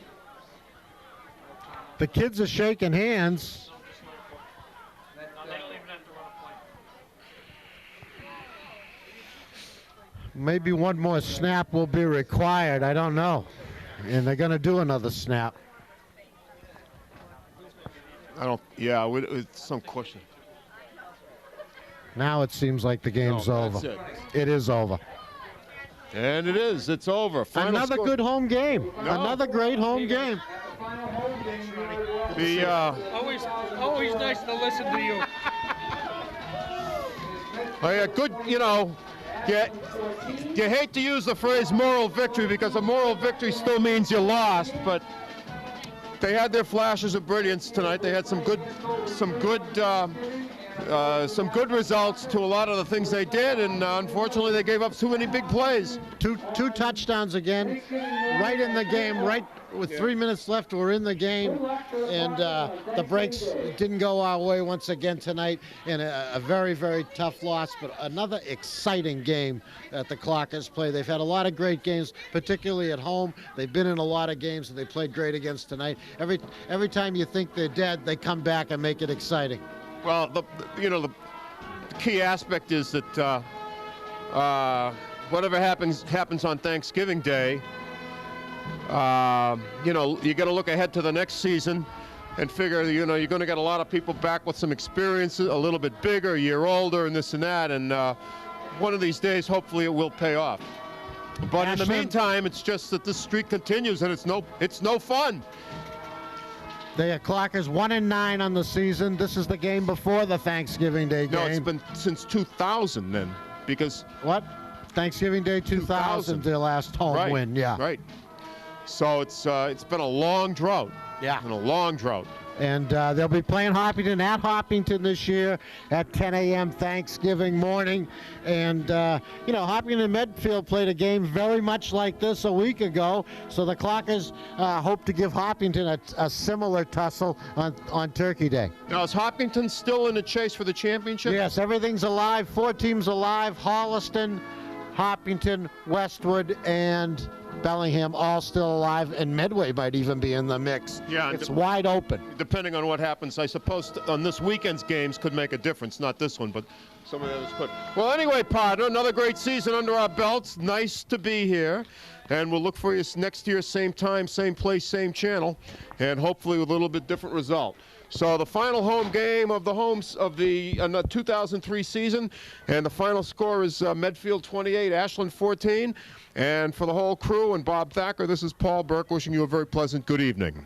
The kids are shaking hands. Maybe one more snap will be required. I don't know. And they're going to do another snap. It's some question. Now it seems like the game's over. It is over. And it is. It's over. Final Another score. good home game. No. Another great home game. Always nice to listen to you. Good, you hate to use the phrase moral victory because a moral victory still means you lost, but they had their flashes of brilliance tonight. They had some good results to a lot of the things they did, and unfortunately they gave up too many big plays. Two touchdowns again, right in the game, right with 3 minutes left. We're in the game, and the breaks didn't go our way once again tonight, in a very, very tough loss, but another exciting game that the Clockers play. They've had a lot of great games, particularly at home. They've been in a lot of games, and they played great against tonight. Every time you think they're dead, they come back and make it exciting. Well, the key aspect is that whatever happens on Thanksgiving Day. You got to look ahead to the next season and figure, you're going to get a lot of people back with some experience, a little bit bigger, a year older, and this and that. And one of these days, hopefully, it will pay off. But in the meantime, it's just that this streak continues, and it's no fun. They are Clockers 1-9 on the season. This is the game before the Thanksgiving Day game. No, it's been since 2000 then, because what? Thanksgiving Day 2000, their last home win. Yeah. Right. So it's been a long drought. Yeah. And a long drought. And they'll be playing Hopkinton at Hopkinton this year at 10 a.m. Thanksgiving morning. And, Hopkinton and Medfield played a game very much like this a week ago. So the Clockers hope to give Hopkinton a similar tussle on Turkey Day. Now, is Hopkinton still in the chase for the championship? Yes, everything's alive. 4 teams alive. Holliston, Hopkinton, Westwood, and Bellingham all still alive, and Medway might even be in the mix. Yeah, it's wide open. Depending on what happens, I suppose on this weekend's games could make a difference. Not this one, but some of the others could. Well, anyway, partner, another great season under our belts. Nice to be here, and we'll look for you next year, same time, same place, same channel, and hopefully with a little bit different result. So the final home game of the 2003 season, and the final score is Medfield 28, Ashland 14. And for the whole crew and Bob Thacker, this is Paul Burke wishing you a very pleasant good evening.